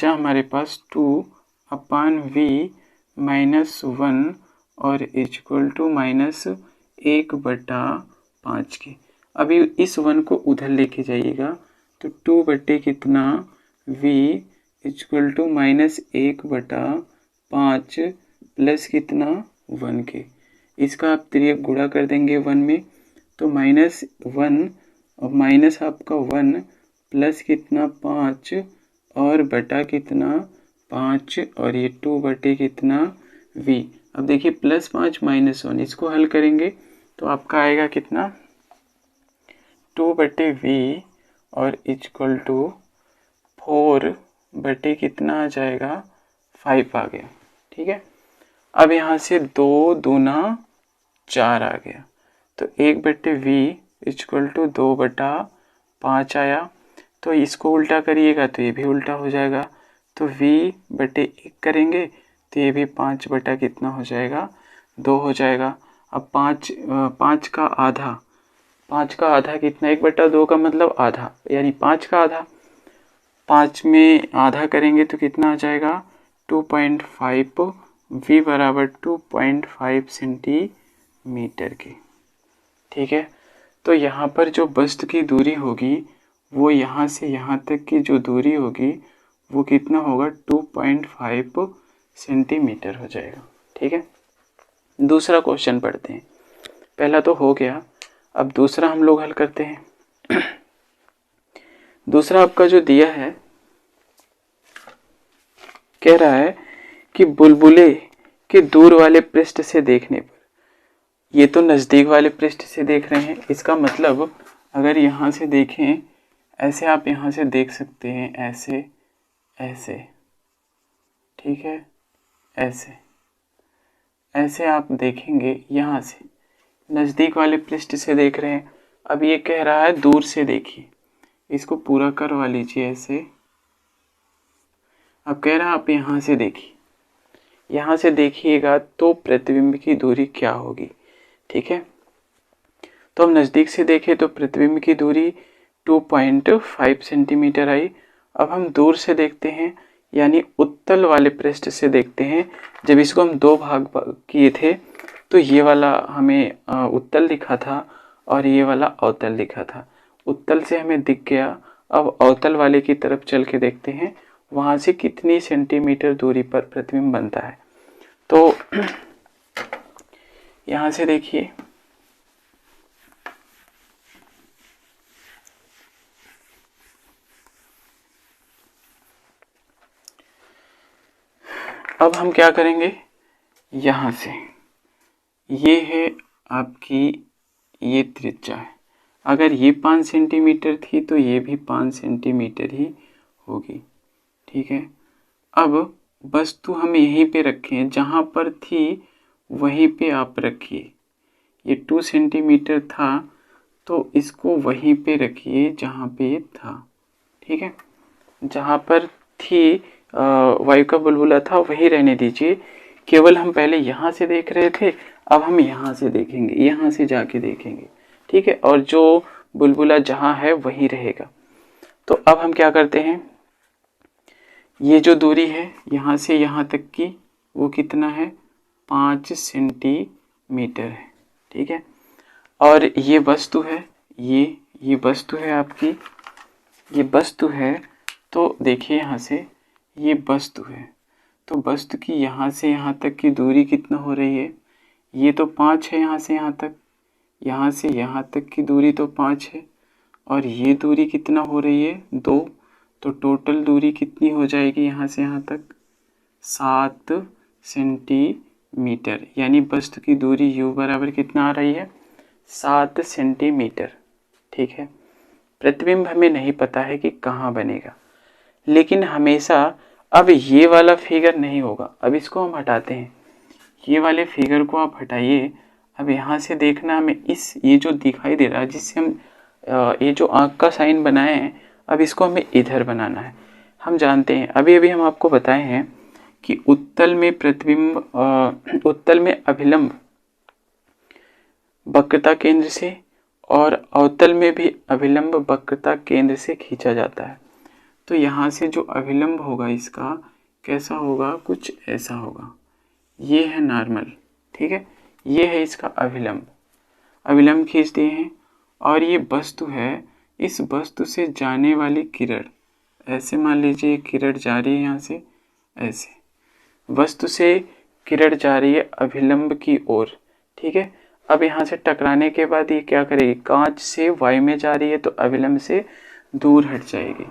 हमारे पास 2/v माइनस 1 और इक्वल टू -1/5 के। अभी इस 1 को उधर लेके जाइएगा तो 2/v इक्वल टू -1/5 प्लस कितना, 1 के। इसका आप तिर्यक गुणा कर देंगे 1 में तो -1 और माइनस आपका 1 प्लस कितना 5 और बटा कितना 5 और ये 2/कितना v। अब देखिए +5 -1 इसको हल करेंगे तो आपका आएगा कितना 2/v और इक्वल टू 4/कितना आ जाएगा 5 आ गया। ठीक है, अब यहाँ से 2 दूना 4 आ गया, तो 1/v इक्वल टू 2/5 आया। तो इसको उल्टा करिएगा तो ये भी उल्टा हो जाएगा, तो v/1 करेंगे तो ये भी 5 बटा कितना हो जाएगा, 2 हो जाएगा। अब 5 का आधा कितना, 1/2 का मतलब आधा, यानी 5 का आधा, 5 में आधा करेंगे तो कितना आ जाएगा 2.5, v बराबर 2.5 सेंटीमीटर की। ठीक है, तो यहाँ पर जो बस्त की दूरी होगी वो यहाँ से यहाँ तक की जो दूरी होगी वो कितना होगा, 2.5 सेंटीमीटर हो जाएगा। ठीक है, दूसरा क्वेश्चन पढ़ते हैं। पहला तो हो गया, अब दूसरा हम लोग हल करते हैं। दूसरा आपका जो दिया है, कह रहा है कि बुलबुले के दूर वाले पृष्ठ से देखने पर, ये तो नज़दीक वाले पृष्ठ से देख रहे हैं, इसका मतलब अगर यहाँ से देखें, ऐसे आप यहाँ से देख सकते हैं, ऐसे ऐसे, ठीक है, ऐसे आप देखेंगे, यहाँ से नज़दीक वाले पृष्ठ से देख रहे हैं। अब ये कह रहा है दूर से देखिए, इसको पूरा करवा लीजिए ऐसे। अब कह रहा है आप यहाँ से देखिए, यहाँ से देखिएगा तो प्रतिबिंब की दूरी क्या होगी। ठीक है, तो हम नज़दीक से देखें तो प्रतिबिंब की दूरी 2.5 सेंटीमीटर आई। अब हम दूर से देखते हैं, यानी उत्तल वाले पृष्ठ से देखते हैं। जब इसको हम 2 भाग किए थे तो ये वाला हमें उत्तल दिखा था और ये वाला अवतल दिखा था। उत्तल से हमें दिख गया, अब अवतल वाले की तरफ चल के देखते हैं वहाँ से कितनी सेंटीमीटर दूरी पर प्रतिबिंब बनता है। तो यहाँ से देखिए, अब हम क्या करेंगे, यहाँ से ये है आपकी, ये त्रिज्या है, अगर ये 5 सेंटीमीटर थी तो ये भी 5 सेंटीमीटर ही होगी। ठीक है, अब वस्तु हम यहीं पे रखें, जहाँ पर थी वहीं पे आप रखिए। ये 2 सेंटीमीटर था तो इसको वहीं पे रखिए जहाँ पे ये था। ठीक है, जहाँ पर थी वायु का बुलबुला था वहीं रहने दीजिए। केवल हम पहले यहाँ से देख रहे थे, अब हम यहाँ से देखेंगे, यहाँ से जाके देखेंगे। ठीक है, और जो बुलबुला जहाँ है वहीं रहेगा। तो अब हम क्या करते हैं, ये जो दूरी है यहाँ से यहाँ तक की वो कितना है, 5 सेंटीमीटर है। ठीक है, और ये वस्तु है, ये वस्तु है आपकी, ये वस्तु है। तो देखिए यहाँ से ये वस्तु है, तो वस्तु की यहाँ से यहाँ तक की दूरी कितना हो रही है, ये तो 5 है, यहाँ से यहाँ तक, यहाँ से यहाँ तक की दूरी तो 5 है, और ये दूरी कितना हो रही है, 2। तो टोटल दूरी कितनी हो जाएगी यहाँ से यहाँ तक, 7 सेंटीमीटर। यानी वस्तु की दूरी u बराबर कितना आ रही है, 7 सेंटीमीटर। ठीक है, प्रतिबिंब हमें नहीं पता है कि कहाँ बनेगा, लेकिन हमेशा अब ये वाला फिगर नहीं होगा। अब इसको हम हटाते हैं, ये वाले फिगर को आप हटाइए। अब यहाँ से देखना हमें, ये जो दिखाई दे रहा है जिससे हम ये जो आँख का साइन बनाए हैं, अब इसको हमें इधर बनाना है। हम जानते हैं, अभी हम आपको बताए हैं कि उत्तल में प्रतिबिंब, उत्तल में अभिलंब वक्रता केंद्र से और अवतल में भी अभिलंब वक्रता केंद्र से खींचा जाता है। तो यहाँ से जो अभिलंब होगा इसका कैसा होगा, कुछ ऐसा होगा। ये है नॉर्मल। ठीक है, ये है इसका अभिलंब खींच दिए हैं। और ये वस्तु है, इस वस्तु से जाने वाली किरण, ऐसे मान लीजिए किरण जा रही है यहाँ से, ऐसे वस्तु से किरण जा रही है अभिलंब की ओर। ठीक है, अब यहाँ से टकराने के बाद ये क्या करेगी, कांच से वायु में जा रही है तो अभिलंब से दूर हट जाएगी।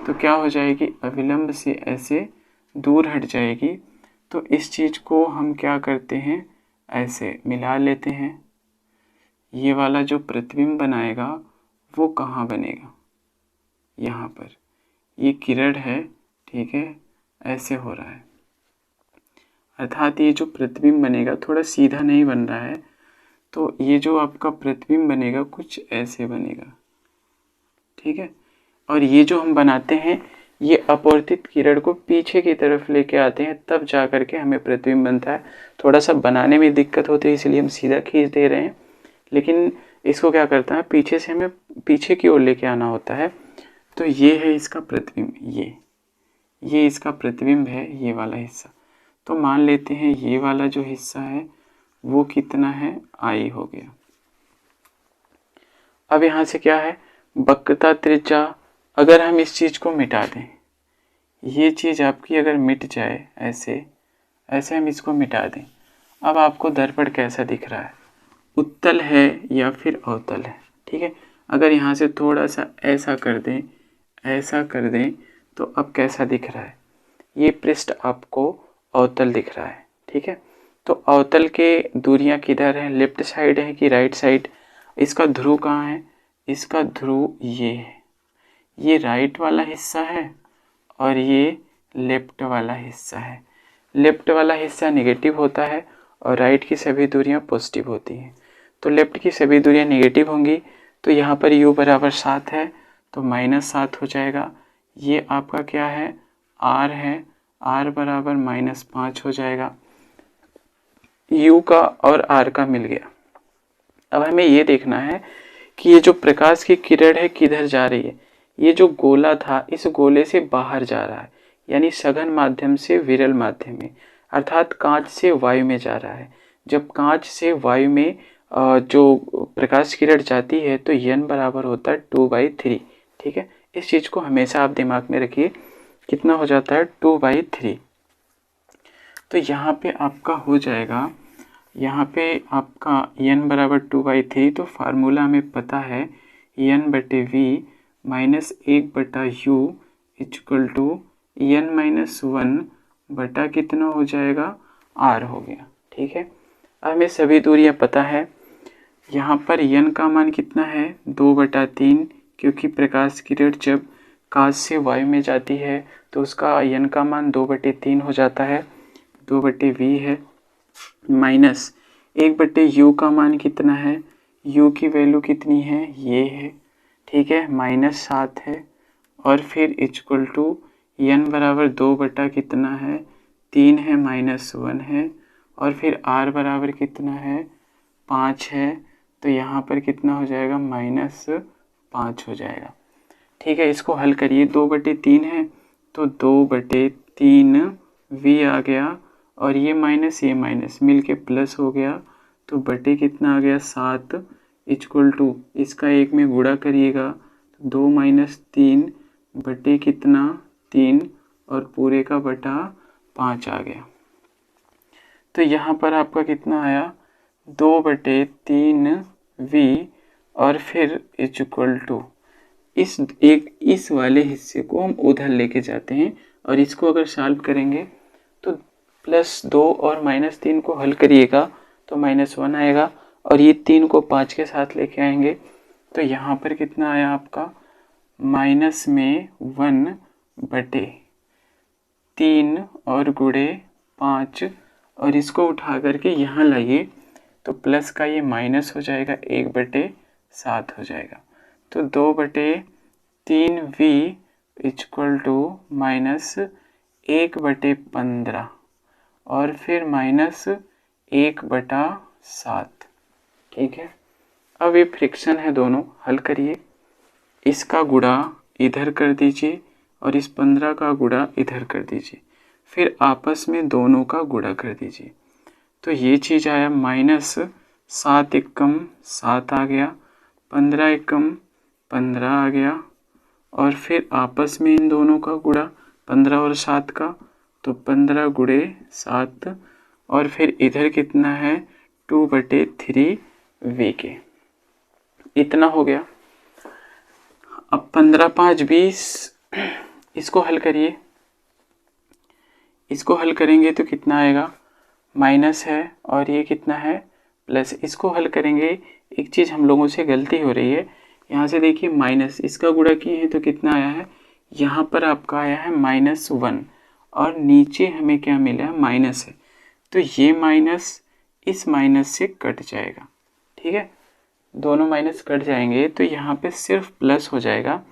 तो क्या हो जाएगी, अभिलंब से ऐसे दूर हट जाएगी। तो इस चीज़ को हम क्या करते हैं, ऐसे मिला लेते हैं। ये वाला जो प्रतिबिंब बनाएगा वो कहाँ बनेगा, यहाँ पर। ये किरण है, ठीक है, ऐसे हो रहा है, अर्थात ये जो प्रतिबिंब बनेगा थोड़ा सीधा नहीं बन रहा है। तो ये जो आपका प्रतिबिंब बनेगा कुछ ऐसे बनेगा, ठीक है। और ये जो हम बनाते हैं ये अपवर्तित किरण को पीछे की तरफ लेके आते हैं, तब जा कर के हमें प्रतिबिंब बनता है। थोड़ा सा बनाने में दिक्कत होती है इसलिए हम सीधा खींच दे रहे हैं, लेकिन इसको क्या करता है पीछे से हमें पीछे की ओर लेके आना होता है। तो ये है इसका प्रतिबिंब, ये इसका प्रतिबिंब है, ये वाला हिस्सा। तो मान लेते हैं ये वाला जो हिस्सा है वो कितना है, आई हो गया। अब यहाँ से क्या है, वक्रता त्रिज्या, अगर हम इस चीज़ को मिटा दें, ये चीज़ आपकी अगर मिट जाए ऐसे ऐसे हम इसको मिटा दें, अब आपको दर्पण कैसा दिख रहा है, उत्तल है या फिर अवतल है, ठीक है। अगर यहाँ से थोड़ा सा ऐसा कर दें, ऐसा कर दें, तो अब कैसा दिख रहा है, ये पृष्ठ आपको अवतल दिख रहा है, ठीक है। तो अवतल के दूरियां किधर है, लेफ्ट साइड है कि राइट साइड, इसका ध्रुव कहाँ है, इसका ध्रुव ये है, ये राइट वाला हिस्सा है और ये लेफ्ट वाला हिस्सा है। लेफ्ट वाला हिस्सा नेगेटिव होता है और राइट की सभी दूरियां पॉजिटिव होती हैं। तो लेफ्ट की सभी दूरियां नेगेटिव होंगी, तो यहाँ पर u बराबर 7 है तो -7 हो जाएगा। ये आपका क्या है, r है, r बराबर -5 हो जाएगा। u का और r का मिल गया। अब हमें ये देखना है कि ये जो प्रकाश की किरण है किधर जा रही है। ये जो गोला था इस गोले से बाहर जा रहा है, यानी सघन माध्यम से विरल माध्यम में, अर्थात कांच से वायु में जा रहा है। जब कांच से वायु में जो प्रकाश किरण जाती है तो n बराबर होता है 2/3, ठीक है। इस चीज़ को हमेशा आप दिमाग में रखिए, कितना हो जाता है 2/3। तो यहाँ पे आपका हो जाएगा, यहाँ पे आपका n बराबर 2/3, तो फार्मूला हमें पता है n/v minus 1/u equal to n-1 बटा कितना हो जाएगा, r हो गया, ठीक है। अब हमें सभी दूरियां पता है। यहाँ पर n का मान कितना है, 2/3, क्योंकि प्रकाश किरण जब कांच से वायु में जाती है तो उसका n का मान 2/3 हो जाता है, 2/v है, माइनस 1/u का मान कितना है, u की वैल्यू कितनी है, ये है, ठीक है, -7 है, और फिर इक्वल टू n बराबर 2 बटा कितना है, 3 है, -1 है, और फिर r बराबर कितना है, 5 है। तो यहाँ पर कितना हो जाएगा, -5 हो जाएगा, ठीक है। इसको हल करिए, 2/3 है तो 2/3 v आ गया, और ये माइनस मिल के प्लस हो गया, तो बटे कितना आ गया, 7 इक्वल टू इसका 1 में गुणा करिएगा, 2 - 3 बटे कितना, 3, और पूरे का बटा 5 आ गया। तो यहाँ पर आपका कितना आया, 2/3 v, और फिर इक्वल टू इस वाले हिस्से को हम उधर लेके जाते हैं, और इसको अगर सॉल्व करेंगे तो +2 और -3 को हल करिएगा तो -1 आएगा, और ये 3 को 5 के साथ लेके आएंगे तो यहाँ पर कितना आया आपका, -1/3 और गुणे 5, और इसको उठा करके यहाँ लाइए तो प्लस का ये माइनस हो जाएगा, 1/7 हो जाएगा। तो 2/3v इक्वल टू -1/15 और फिर -1/7, ठीक है। अब ये फ्रिक्शन है, दोनों हल करिए, इसका गुणा इधर कर दीजिए और इस 15 का गुणा इधर कर दीजिए, फिर आपस में दोनों का गुणा कर दीजिए। तो ये चीज़ आया, -7 एकम 7 आ गया, 15 एकम 15 आ गया, और फिर आपस में इन दोनों का गुणा 15 और 7 का, तो 15 गुणे 7, और फिर इधर कितना है, 2/3v के, इतना हो गया। अब 15 × 5 = 20, इसको हल करिए, इसको हल करेंगे तो कितना आएगा, माइनस है और ये कितना है, प्लस। इसको हल करेंगे, एक चीज़ हम लोगों से गलती हो रही है, यहाँ से देखिए माइनस, इसका गुणा किए हैं तो कितना आया है, यहाँ पर आपका आया है -1, और नीचे हमें क्या मिला है, माइनस है, तो ये माइनस इस माइनस से कट जाएगा, ठीक है, दोनों माइनस कट जाएंगे तो यहाँ पे सिर्फ प्लस हो जाएगा,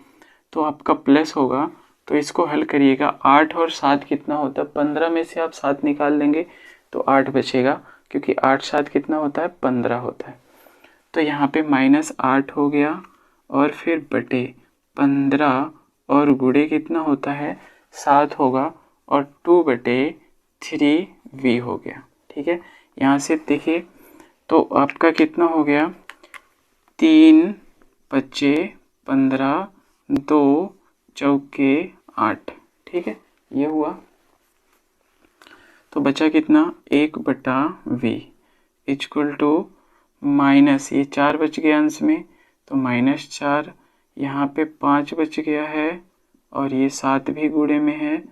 तो आपका प्लस होगा। तो इसको हल करिएगा, 8 और 7 कितना होता है, 15 में से आप 7 निकाल देंगे तो 8 बचेगा, क्योंकि 8 7 कितना होता है, 15 होता है। तो यहाँ पे -8 हो गया और फिर बटे 15 और गुणे कितना होता है, 7 होगा और 2/3v हो गया। ठीक है, यहाँ से देखिए तो आपका कितना हो गया, 3 5 15, 2 चौके 8। ठीक है, ये हुआ। तो बचा कितना, 1/v इक्वल टू माइनस, ये 4 बच गया अंश में तो -4, यहाँ पे 5 बच गया है और ये 7 भी गुणे में है,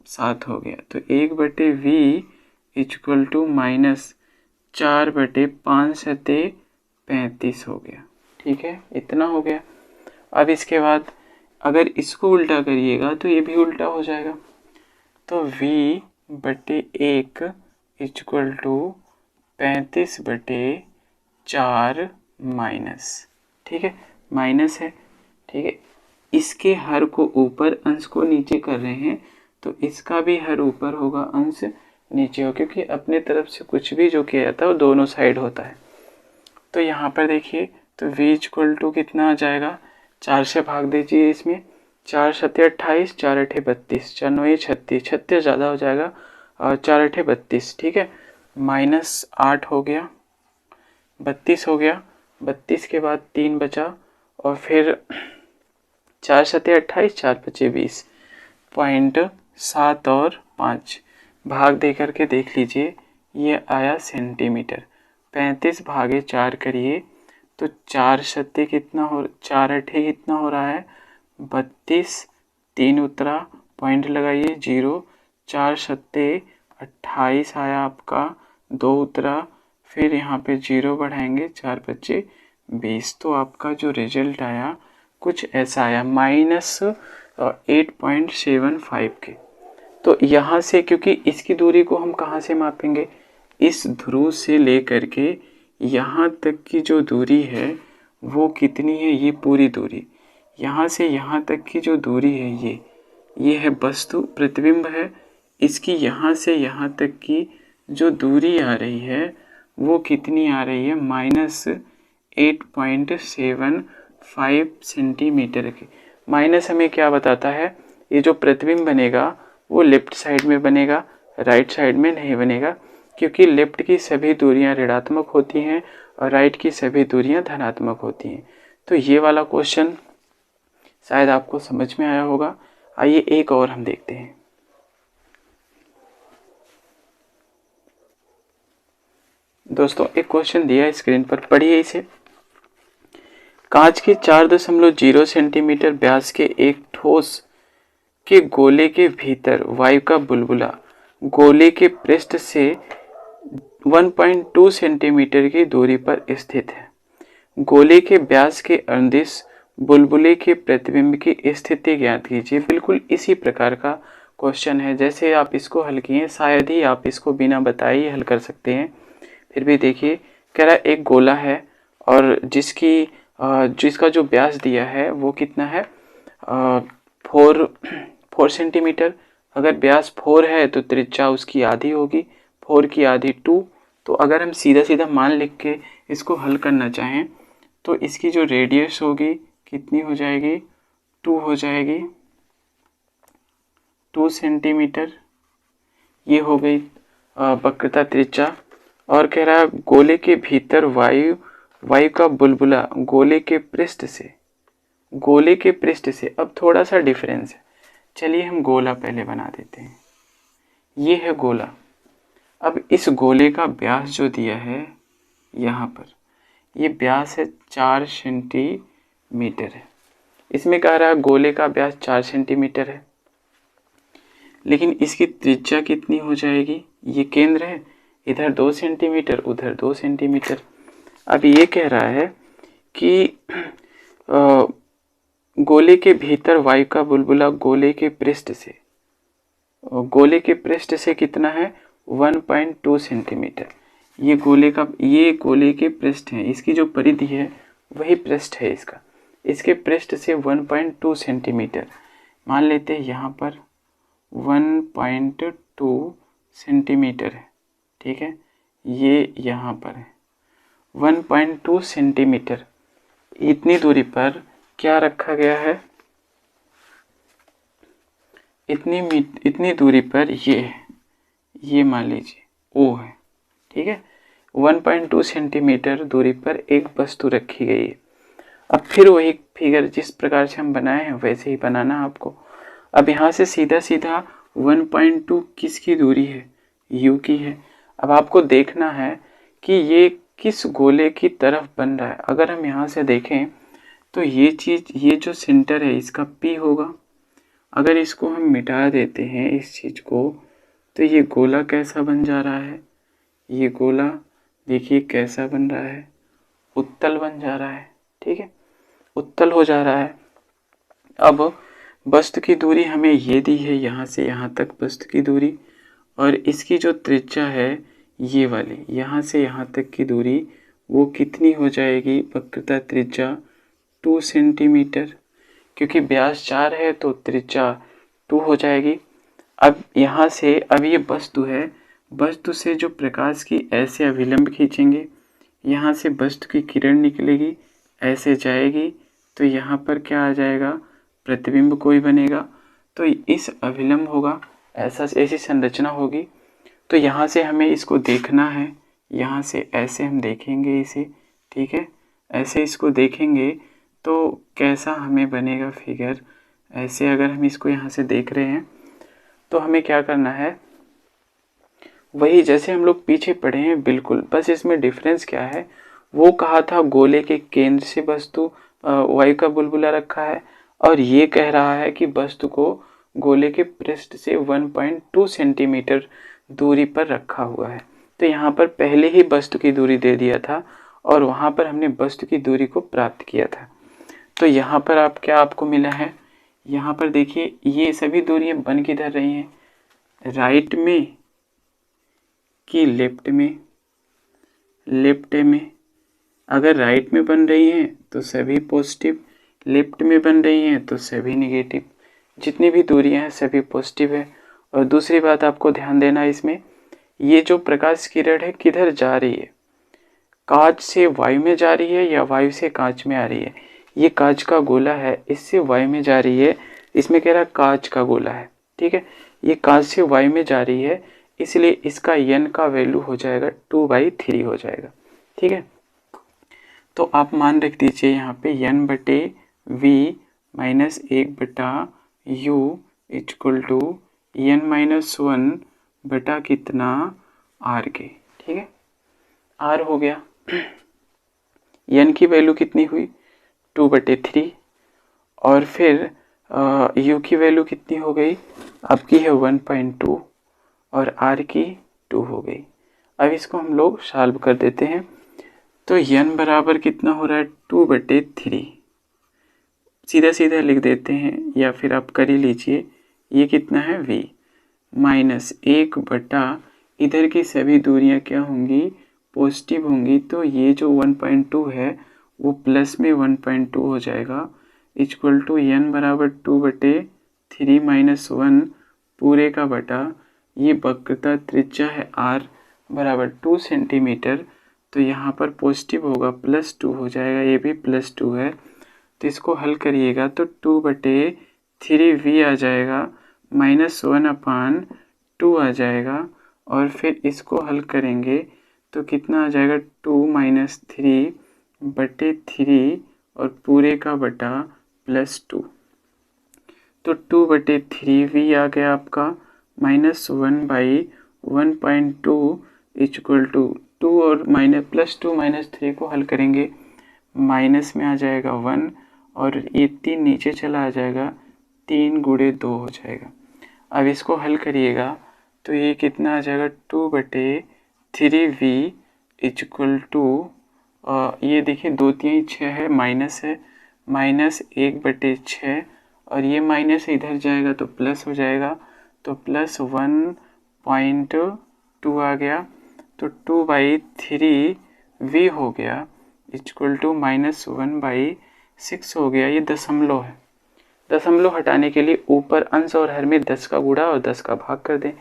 7 हो गया। तो 1/v इक्वल टू -4/5 35 हो गया। ठीक है, इतना हो गया। अब इसके बाद अगर इसको उल्टा करिएगा तो ये भी उल्टा हो जाएगा। तो v/1 इक्वल टू 35/4 माइनस, ठीक है, माइनस है। ठीक है, इसके हर को ऊपर, अंश को नीचे कर रहे हैं तो इसका भी हर ऊपर होगा, अंश नीचे हो, क्योंकि अपने तरफ से कुछ भी जो किया जाता है वो दोनों साइड होता है। तो यहाँ पर देखिए, तो v इक्वल टू कितना आ जाएगा, 4 से भाग दीजिए इसमें, 4 7 28, 4 8 32, 4 9 36, 36 ज़्यादा हो जाएगा और 4 8 32। ठीक है, -8 हो गया, 32 हो गया, 32 के बाद 3 बचा और फिर 4 7 28, 4 5 20, 0.7 और 5 भाग दे करके देख लीजिए, ये आया सेंटीमीटर। 35 भागे 4 करिए तो 4 सत्ते कितना हो, 4 अठे कितना हो रहा है, 32, 3 उतरा, पॉइंट लगाइए 0, 4 सत्ते 28 आया आपका, 2 उतरा, फिर यहाँ पे 0 बढ़ाएंगे, 4 5 20। तो आपका जो रिजल्ट आया कुछ ऐसा आया, -8.75 के। तो यहाँ से, क्योंकि इसकी दूरी को हम कहाँ से मापेंगे, इस ध्रुव से लेकर के यहाँ तक की जो दूरी है वो कितनी है, ये पूरी दूरी, यहाँ से यहाँ तक की जो दूरी है ये है वस्तु, प्रतिबिंब है। इसकी यहाँ से यहाँ तक की जो दूरी आ रही है वो कितनी आ रही है, -8.75 सेंटीमीटर की। माइनस हमें क्या बताता है, ये जो प्रतिबिंब बनेगा वो लेफ्ट साइड में बनेगा, राइट साइड में नहीं बनेगा, क्योंकि लेफ्ट की सभी दूरियां ऋणात्मक होती हैं और राइट की सभी दूरियां धनात्मक होती हैं। तो ये वाला क्वेश्चन शायद आपको समझ में आया होगा। आइए एक और हम देखते हैं। दोस्तों एक क्वेश्चन दिया है स्क्रीन पर, पढ़िए इसे। कांच के 4.0 सेंटीमीटर व्यास के एक ठोस के गोले के भीतर वायु का बुलबुला गोले के पृष्ठ से 1.2 सेंटीमीटर की दूरी पर स्थित है। गोले के व्यास के अनुदिश बुलबुले के प्रतिबिंब की स्थिति ज्ञात कीजिए। बिल्कुल इसी प्रकार का क्वेश्चन है जैसे आप इसको हल किए, शायद ही आप इसको बिना बताए हल कर सकते हैं। फिर भी देखिए, कह रहा है एक गोला है और जिसका जो व्यास दिया है वो कितना है, 4 सेंटीमीटर। अगर व्यास 4 है तो त्रिज्या उसकी आधी होगी, 4 की आधी 2। तो अगर हम सीधा सीधा मान लिख के इसको हल करना चाहें तो इसकी जो रेडियस होगी कितनी हो जाएगी, 2 हो जाएगी, 2 सेंटीमीटर। ये हो गई वक्रता त्रिज्या। और कह रहा है गोले के भीतर वायु का बुलबुला गोले के पृष्ठ से। अब थोड़ा सा डिफरेंस है, चलिए हम गोला पहले बना देते हैं। ये है गोला। अब इस गोले का व्यास जो दिया है यहाँ पर, ये व्यास है 4 सेंटीमीटर है। इसमें कह रहा है गोले का व्यास 4 सेंटीमीटर है, लेकिन इसकी त्रिज्या कितनी हो जाएगी, ये केंद्र है, इधर 2 सेंटीमीटर उधर 2 सेंटीमीटर। अब ये कह रहा है कि गोले के भीतर वायु का बुलबुला गोले के पृष्ठ से कितना है, 1.2 सेंटीमीटर। ये गोले के पृष्ठ हैं, इसकी जो परिधि है वही पृष्ठ है इसका। इसके पृष्ठ से 1.2 सेंटीमीटर मान लेते हैं, यहाँ पर 1.2 सेंटीमीटर है, ठीक है। ये यहाँ पर है 1.2 सेंटीमीटर। इतनी दूरी पर क्या रखा गया है, इतनी दूरी पर ये मान लीजिए ओ है, ठीक है। 1.2 सेंटीमीटर दूरी पर एक वस्तु रखी गई है। अब फिर वही फिगर जिस प्रकार से हम बनाए हैं वैसे ही बनाना आपको। अब यहाँ से सीधा 1.2 किसकी दूरी है, u की है। अब आपको देखना है कि ये किस गोले की तरफ बन रहा है। अगर हम यहाँ से देखें तो ये जो सेंटर है इसका P होगा। अगर इसको हम मिटा देते हैं इस चीज़ को, तो ये गोला कैसा बन जा रहा है, ये गोला देखिए कैसा बन रहा है, उत्तल बन जा रहा है, ठीक है, उत्तल हो जा रहा है। अब वस्तु की दूरी हमें ये दी है, यहाँ से यहाँ तक वस्तु की दूरी, और इसकी जो त्रिज्या है ये वाली, यहाँ से यहाँ तक की दूरी वो कितनी हो जाएगी, वक्रता त्रिज्या 2 सेंटीमीटर, क्योंकि व्यास 4 है तो त्रिज्या 2 हो जाएगी। अब यहाँ से अब ये वस्तु है, वस्तु से जो प्रकाश की ऐसे अभिलंब खींचेंगे, यहाँ से वस्तु की किरण निकलेगी, ऐसे जाएगी, तो यहाँ पर क्या आ जाएगा, प्रतिबिंब कोई बनेगा, तो इस अभिलंब होगा, ऐसी संरचना होगी। तो यहाँ से हमें इसको देखना है, यहाँ से ऐसे हम देखेंगे इसे, ठीक है, ऐसे इसको देखेंगे तो कैसा हमें बनेगा फिगर। ऐसे अगर हम इसको यहाँ से देख रहे हैं तो हमें क्या करना है, वही जैसे हम लोग पीछे पढ़े हैं बिल्कुल, बस इसमें डिफरेंस क्या है, वो कहा था गोले के केंद्र से वस्तु वायु का बुलबुला रखा है, और ये कह रहा है कि वस्तु को गोले के पृष्ठ से 1.2 सेंटीमीटर दूरी पर रखा हुआ है। तो यहाँ पर पहले ही वस्तु की दूरी दे दिया था और वहाँ पर हमने वस्तु की दूरी को प्राप्त किया था। तो यहाँ पर आपको मिला है, यहाँ पर देखिए ये सभी दूरियां बन किधर रही हैं, राइट में कि लेफ्ट में, लेफ्ट में। अगर राइट में बन रही हैं तो सभी पॉजिटिव, लेफ्ट में बन रही हैं तो सभी नेगेटिव। जितनी भी दूरियां हैं सभी पॉजिटिव है। और दूसरी बात आपको ध्यान देना है इसमें, ये जो प्रकाश किरण है किधर जा रही है, कांच से वायु में जा रही है या वायु से कांच में आ रही है। ये कांच का गोला है, इससे वायु में जा रही है, इसमें कह रहा कांच का गोला है, ठीक है, ये कांच से वायु में जा रही है, इसलिए इसका n का वैल्यू हो जाएगा 2/3 हो जाएगा, ठीक है। तो आप मान रख दीजिए यहाँ पे n/v minus 1/u equal to n-1 बटा कितना r के, ठीक है, r हो गया। n की वैल्यू कितनी हुई 2/3, और फिर u की वैल्यू कितनी हो गई, आपकी है 1.2 और r की 2 हो गई। अब इसको हम लोग सॉल्व कर देते हैं, तो n बराबर कितना हो रहा है 2/3, सीधा सीधा लिख देते हैं, या फिर आप कर ही लीजिए, ये कितना है v माइनस 1 बटा, इधर की सभी दूरियां क्या होंगी, पॉजिटिव होंगी, तो ये जो 1.2 है वो प्लस में 1.2 हो जाएगा, इक्वल टू n बराबर 2/3 माइनस 1 पूरे का बटा, ये वक्रता त्रिज्या है r बराबर 2 सेंटीमीटर, तो यहाँ पर पॉजिटिव होगा +2 हो जाएगा, ये भी +2 है, तो इसको हल करिएगा तो 2/3v आ जाएगा, -1/2 आ जाएगा, और फिर इसको हल करेंगे तो कितना आ जाएगा 2 - 3/3 और पूरे का बटा +2, तो 2/3v आ गया आपका, -1/1.2 इक्वल टू 2 और +2 - 3 को हल करेंगे, माइनस में आ जाएगा 1 और ये 3 नीचे चला आ जाएगा, 3 × 2 हो जाएगा। अब इसको हल करिएगा तो ये कितना आ जाएगा 2/3v इक्वल टू, ये देखिए 2 3 6 है, माइनस है, -1/6 और ये माइनस इधर जाएगा तो प्लस हो जाएगा, तो +1.2 आ गया, तो 2/3v हो गया इक्वल टू -1/6 हो गया। ये दशमलव है, दशमलव हटाने के लिए ऊपर अंश और हर में 10 का गुणा और 10 का भाग कर दें।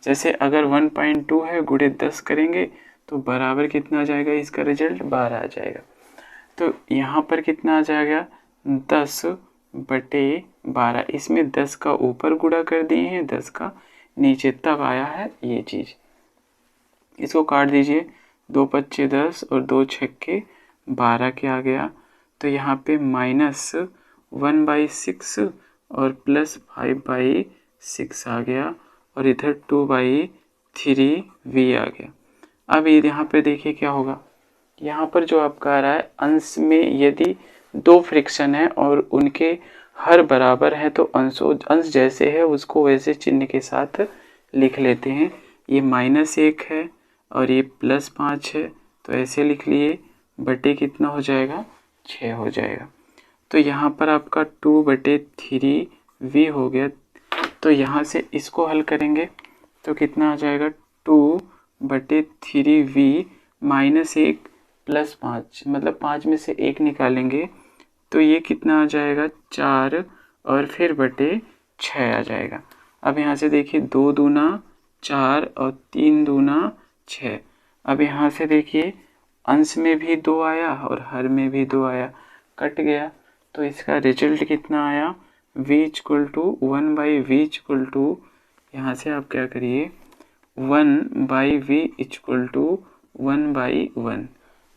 जैसे अगर 1.2 है गुणे 10 करेंगे तो बराबर कितना आ जाएगा, इसका रिजल्ट 12 आ जाएगा। तो यहाँ पर कितना आ जाएगा 10/12। इसमें 10 का ऊपर गुणा कर दिए हैं, 10 का नीचे, तब आया है ये चीज़। इसको काट दीजिए, 2 पच्चे 10 और 2 छक्के 12 के आ गया। तो यहाँ पे -1/6 और +5/6 आ गया और इधर 2/3v आ गया। अब यहाँ पे देखिए क्या होगा, यहाँ पर जो आपका आ रहा है अंश में यदि दो फ्रिक्शन है और उनके हर बराबर है तो अंश जैसे है उसको वैसे चिन्ह के साथ लिख लेते हैं। ये -1 है और ये +5 है तो ऐसे लिख लिए, बटे कितना हो जाएगा 6 हो जाएगा। तो यहाँ पर आपका 2/3v हो गया। तो यहाँ से इसको हल करेंगे तो कितना आ जाएगा 2/3v -1 +5, मतलब 5 में से 1 निकालेंगे तो ये कितना आ जाएगा 4 और फिर बटे 6 आ जाएगा। अब यहाँ से देखिए 2 दूना 4 और 3 दूना 6। अब यहाँ से देखिए अंश में भी 2 आया और हर में भी 2 आया, कट गया। तो इसका रिजल्ट कितना आया v = 1/v यहाँ से आप क्या करिए 1/v = 1/1,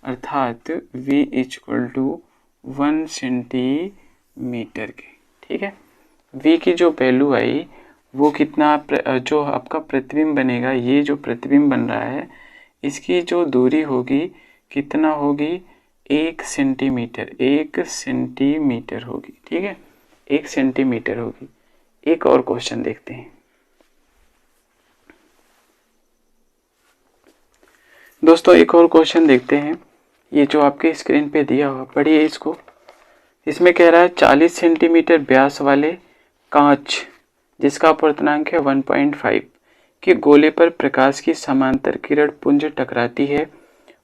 अर्थात v = 1 सेंटीमीटर के। ठीक है, v की जो वैल्यू आई वो कितना, जो आपका प्रतिबिंब बनेगा, ये जो प्रतिबिंब बन रहा है इसकी जो दूरी होगी कितना होगी 1 सेंटीमीटर, 1 सेंटीमीटर होगी। ठीक है, 1 सेंटीमीटर होगी। एक और क्वेश्चन देखते हैं दोस्तों, एक और क्वेश्चन देखते हैं। ये जो आपके स्क्रीन पे दिया हुआ, पढ़िए इसको। इसमें कह रहा है 40 सेंटीमीटर व्यास वाले कांच जिसका अपवर्तनांक है 1.5 के गोले पर प्रकाश की समांतर किरण पुंज टकराती है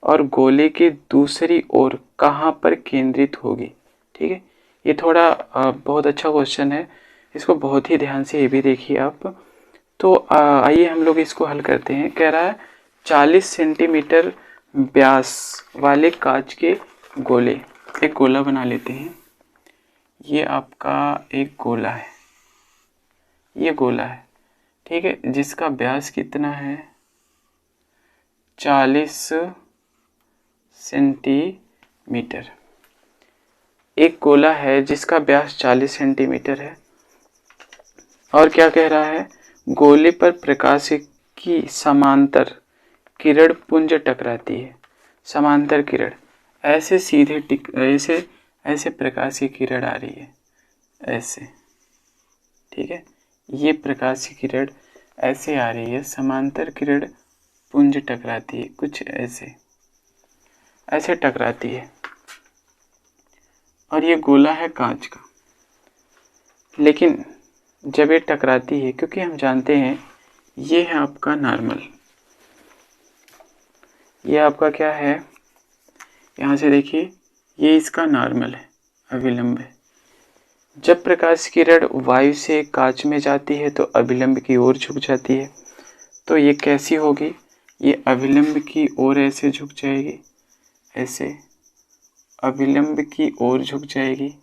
और गोले के दूसरी ओर कहाँ पर केंद्रित होगी। ठीक है, ये थोड़ा बहुत अच्छा क्वेश्चन है, इसको बहुत ही ध्यान से ये भी देखिए आप। तो आइए हम लोग इसको हल करते हैं। कह रहा है 40 सेंटीमीटर व्यास वाले कांच के गोले, एक गोला बना लेते हैं। ये आपका एक गोला है, ये गोला है। ठीक है, जिसका व्यास कितना है 40 सेंटीमीटर। एक गोला है जिसका व्यास 40 सेंटीमीटर है और क्या कह रहा है, गोले पर प्रकाश की समांतर किरण पुंज टकराती है। समांतर किरण ऐसे सीधे ऐसे प्रकाश की किरण आ रही है, ऐसे। ठीक है, ये प्रकाश की किरण ऐसे आ रही है, समांतर किरण पुंज टकराती है, कुछ ऐसे टकराती है और ये गोला है कांच का। लेकिन जब ये टकराती है, क्योंकि हम जानते हैं ये है आपका नॉर्मल, ये आपका क्या है, यहाँ से देखिए ये इसका नॉर्मल है, अभिलंब है। जब प्रकाश किरण वायु से कांच में जाती है तो अभिलंब की ओर झुक जाती है। तो ये कैसी होगी, ये अभिलंब की ओर ऐसे झुक जाएगी, ऐसे अभिलंब की ओर झुक जाएगी।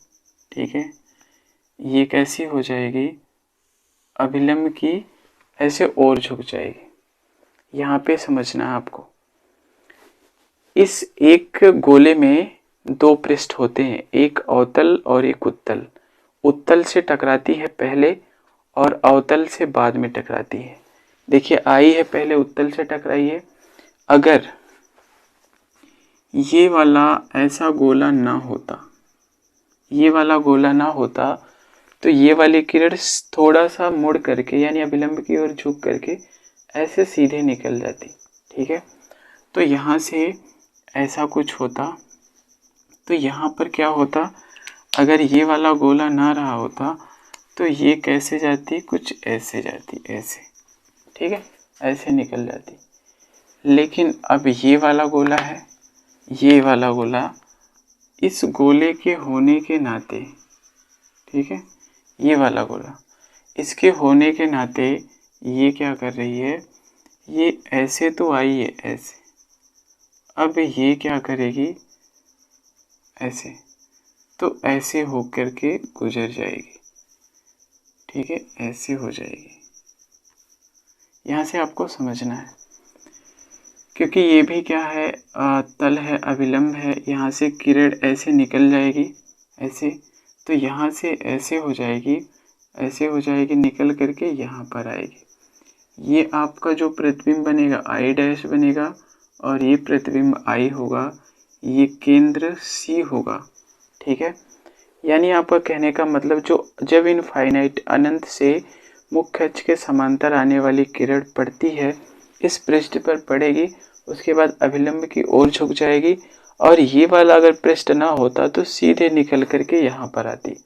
ठीक है, ये कैसी हो जाएगी, अभिलंब की ऐसे ओर झुक जाएगी। यहाँ पे समझना है आपको, इस एक गोले में दो पृष्ठ होते हैं, एक अवतल और एक उत्तल। उत्तल से टकराती है पहले और अवतल से बाद में टकराती है। देखिए आई है पहले, उत्तल से टकराई है। अगर ये वाला ऐसा गोला ना होता, ये वाला गोला ना होता तो ये वाली किरण थोड़ा सा मुड़ करके यानी अभिलंब की ओर झुक करके ऐसे सीधे निकल जाती। ठीक है, तो यहाँ से ऐसा कुछ होता तो यहाँ पर क्या होता, अगर ये वाला गोला ना रहा होता तो ये कैसे जाती, कुछ ऐसे जाती, ऐसे। ठीक है, ऐसे निकल जाती। लेकिन अब ये वाला गोला है, ये वाला गोला, इस गोले के होने के नाते, ठीक है, ये वाला गोला, इसके होने के नाते ये क्या कर रही है, ये ऐसे तो आई है ऐसे, अब ये क्या करेगी ऐसे, तो ऐसे होकर के गुजर जाएगी, ठीक है, ऐसे हो जाएगी। यहाँ से आपको समझना है, क्योंकि ये भी क्या है, तल है, अभिलंब है, यहाँ से किरण ऐसे निकल जाएगी ऐसे, तो यहाँ से ऐसे हो जाएगी, ऐसे हो जाएगी, निकल करके यहाँ पर आएगी। ये आपका जो प्रतिबिंब बनेगा आई डैश बनेगा, और ये प्रतिबिंब आई होगा, ये केंद्र सी होगा, ठीक है। यानी आपका कहने का मतलब, जो जब इनफाइनाइट अनंत से मुख्य अक्ष के समांतर आने वाली किरण पड़ती है, इस पृष्ठ पर पड़ेगी, उसके बाद अभिलंब की ओर झुक जाएगी, और ये वाला अगर पृष्ठ ना होता तो सीधे निकल करके यहाँ पर आती।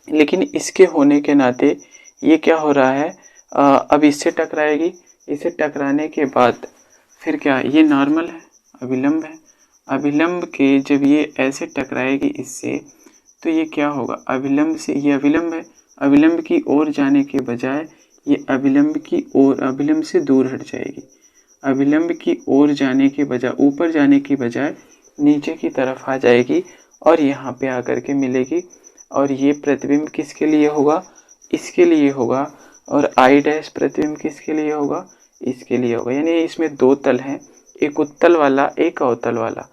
लेकिन इसके होने के नाते ये क्या हो रहा है, अब इससे टकराएगी, इसे टकराने के बाद फिर क्या, ये नॉर्मल है, अभिलंब है, अभिलंब के जब ये ऐसे टकराएगी इससे, तो ये क्या होगा, अभिलंब से, ये अभिलंब है, अभिलंब की ओर जाने के बजाय ये अभिलंब की ओर, अभिलंब से दूर हट जाएगी, अभिलंब की ओर जाने के बजाय, ऊपर जाने की बजाय नीचे की तरफ आ जाएगी, और यहाँ पे आकर के मिलेगी, और ये प्रतिबिंब किसके लिए होगा, इसके लिए होगा, और आई डैश प्रतिबिंब किसके लिए होगा, इसके लिए होगा। यानी इसमें दो तल हैं, एक उत्तल वाला, एक अवतल वाला,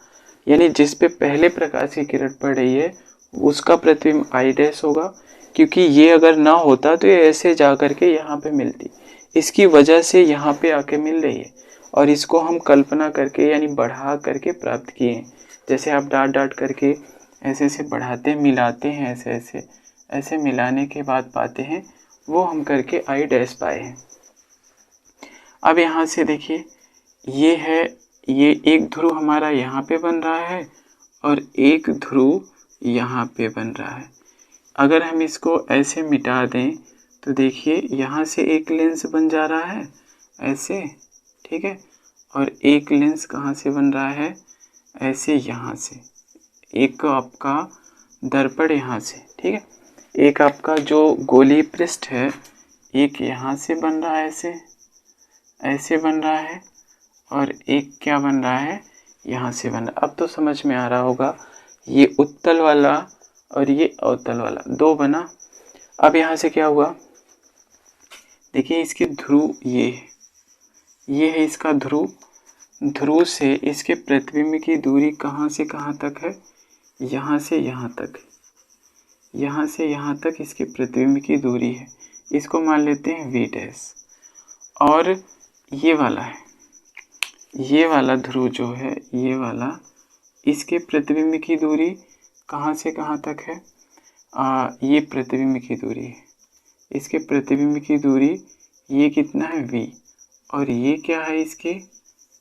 यानी जिस पे पहले प्रकाश की किरण पड़ रही है उसका प्रतिबिंब आई डैश होगा, क्योंकि ये अगर ना होता तो ये ऐसे जा करके यहाँ पे मिलती, इसकी वजह से यहाँ पे आके मिल रही है, और इसको हम कल्पना करके यानी बढ़ा करके प्राप्त किए हैं। जैसे आप डाट डाट करके ऐसे ऐसे बढ़ाते हैं, मिलाते हैं, ऐसे ऐसे ऐसे मिलाने के बाद पाते हैं, वो हम करके आई डैश पाए हैं। अब यहाँ से देखिए, ये है, ये एक ध्रुव हमारा यहाँ पे बन रहा है, और एक ध्रुव यहाँ पे बन रहा है। अगर हम इसको ऐसे मिटा दें तो देखिए यहाँ से एक लेंस बन जा रहा है ऐसे, ठीक है, और एक लेंस कहाँ से बन रहा है, ऐसे यहाँ से, एक आपका दर्पण यहाँ से, ठीक है, एक आपका जो गोलीय पृष्ठ है, एक यहाँ से बन रहा है ऐसे, ऐसे बन रहा है, और एक क्या बन रहा है, यहाँ से बन रहा है। अब तो समझ में आ रहा होगा, ये उत्तल वाला और ये अवतल वाला दो बना। अब यहाँ से क्या हुआ, देखिए इसके ध्रुव ये है इसका ध्रुव, ध्रुव से इसके प्रतिबिंब की दूरी कहाँ से कहाँ तक है, यहाँ से यहाँ तक, यहाँ से यहाँ तक इसके प्रतिबिंब की दूरी है, इसको मान लेते हैं वी डैश। और ये वाला है, ये वाला ध्रुव जो है, ये वाला, इसके प्रतिबिंब की दूरी कहाँ से कहाँ तक है, ये प्रतिबिंब की दूरी है, इसके प्रतिबिंब की दूरी ये कितना है v, और ये क्या है,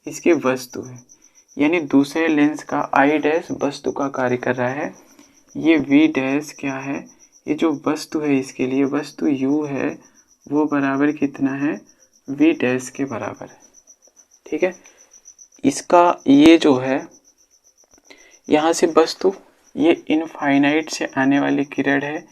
इसके वस्तु है, यानी दूसरे लेंस का आई डैश वस्तु का कार्य कर रहा है। ये v डैश क्या है, ये जो वस्तु है इसके लिए वस्तु u है, वो बराबर कितना है, v डैश के बराबर है, ठीक है। इसका ये जो है, यहाँ से वस्तु, ये इनफाइनाइट से आने वाली किरण है,